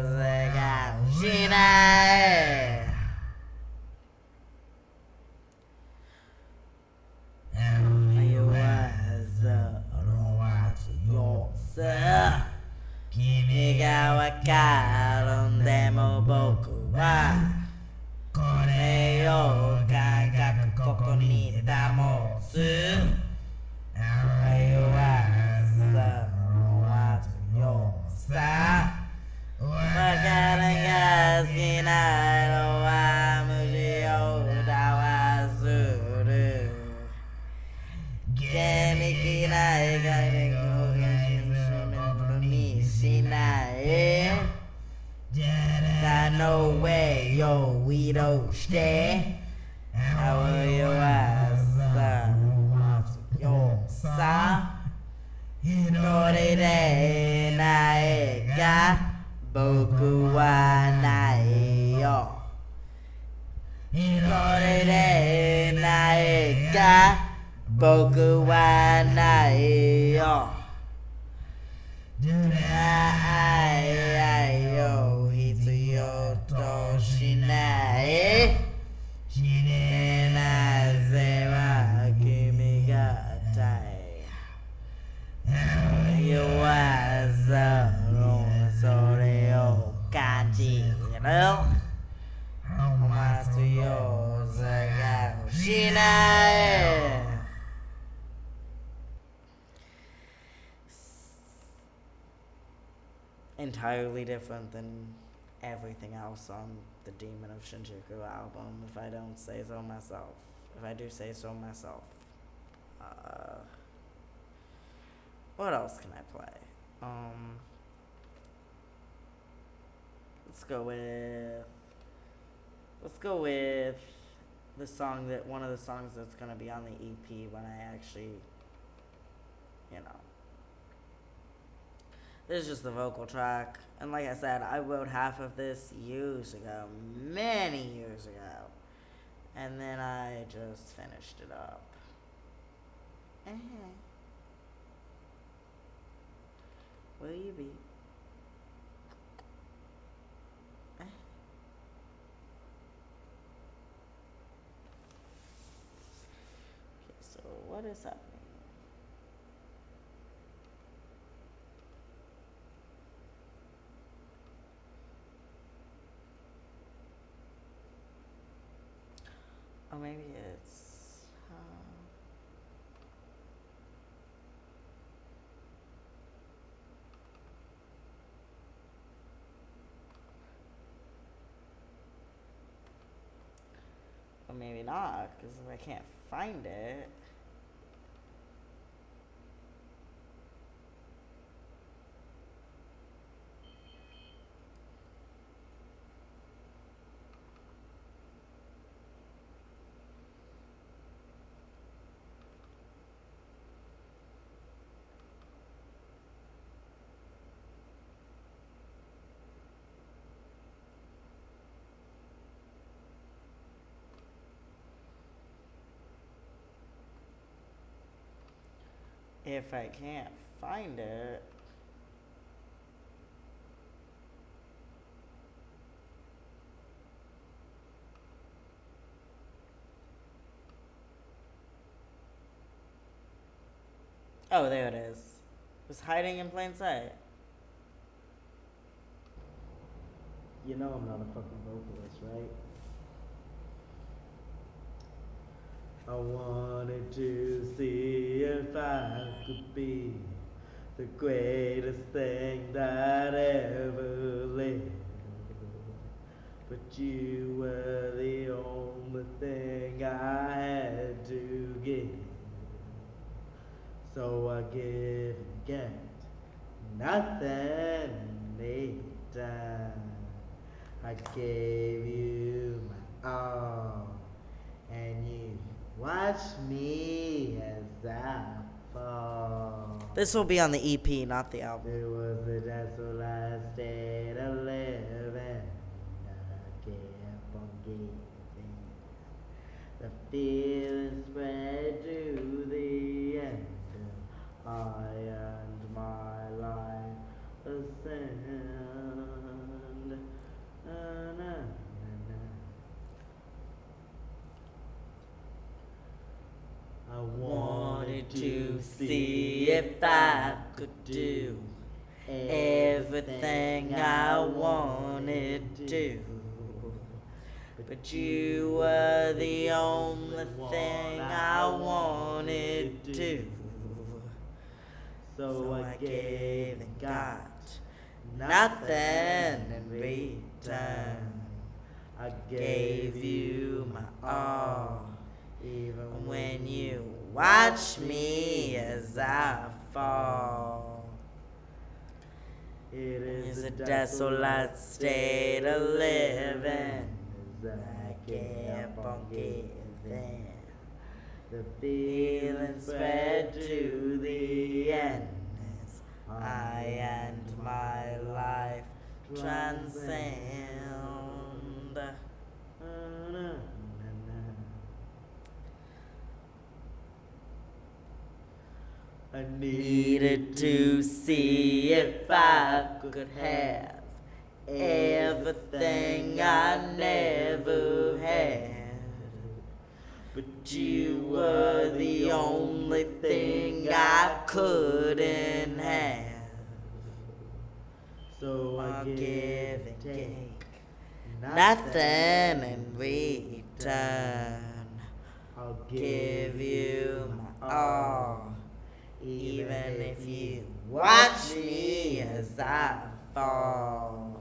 ze ga shinae. Kimi ga wakaru ndemo boku wa kore o kagaku koko ni damotsu. Aoi wa matsu yo sa. Wakara ga suki na no wa muji o dawazuru. Geniki nai ga neko ga shimshime ni shinae. Da no way yo we don't stay. Aoi wa matsu yo sa. Dore de nae ga boku wa nai yo. Dore de nae ga boku wa nai yo. Ai yo itsu yo to shinae. Naze wa kimi ga tai. You was sore o kanjiru. Matsu yo ga shinae. Entirely different than everything else on the Demon of Shinjuku album, if I don't say so myself. If I do say so myself. What else can I play? Let's go with the song that one of the songs that's gonna be on the EP when I actually, you know. This is just the vocal track, and like I said, I wrote half of this years ago, many years ago, and then I just finished it up. Will you be? Okay, so what is happening? Or maybe it's or maybe not, because if I can't find it. If I can't find it, oh, there it is. It was hiding in plain sight. You know I'm not a fucking vocalist, right? I wanted to see if I could be the greatest thing that ever lived. But you were the only thing I had to give. So I give and get nothing in return. I gave you my all, and you watched me as I fall. This will be on the EP, not the album. It was a desolate state of living. I kept on giving. The feeling spread to the end. I and my life ascend. Na, na, na, na. I wanted to see if I could do everything I wanted to do. But you were the only thing I wanted to do. So I gave and got nothing in return. I gave you my all, even when you watch me as I fall. It is a desolate state of living. I kept on giving. The feeling spread to the end as I and my life transcend. I needed to see if I could have everything I never had. But you were the only thing I couldn't have. So I give and take nothing in return. I'll give you my all, even if you watch me as I fall.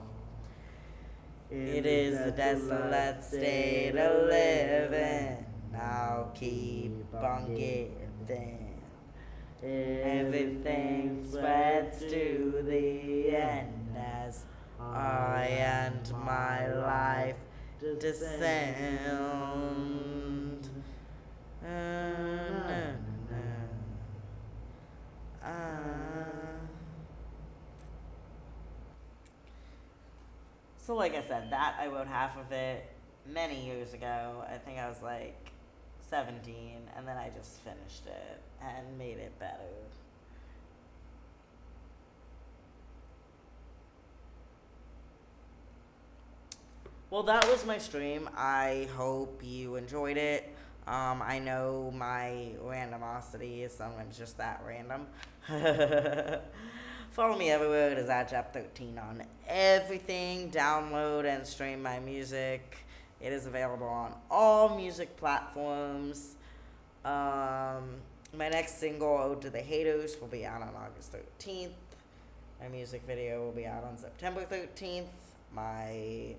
It is a desolate state of living. I'll keep on giving. Everything spreads to the end as I and my life descend. So like I said, that I wrote half of it many years ago. I think I was like 17, and then I just finished it and made it better. Well, that was my stream. I hope you enjoyed it. I know my randomosity is sometimes just that random. Follow me everywhere. It is at Jap13 on everything. Download and stream my music. It is available on all music platforms. My next single, Ode to the Haters, will be out on August 13th. My music video will be out on September 13th. My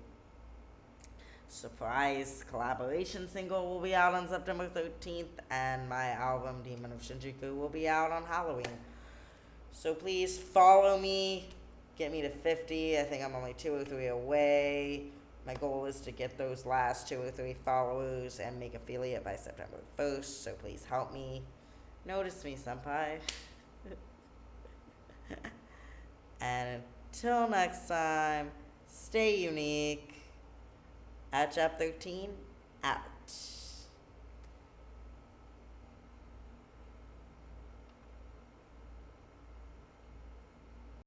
surprise collaboration single will be out on September 13th. And my album, Demon of Shinjuku, will be out on Halloween. So please follow me. Get me to 50. I think I'm only 2 or 3 away. My goal is to get those last 2 or 3 followers and make affiliate by September 1st. So please help me. Notice me, senpai. And until next time, stay unique. At Jap13, out.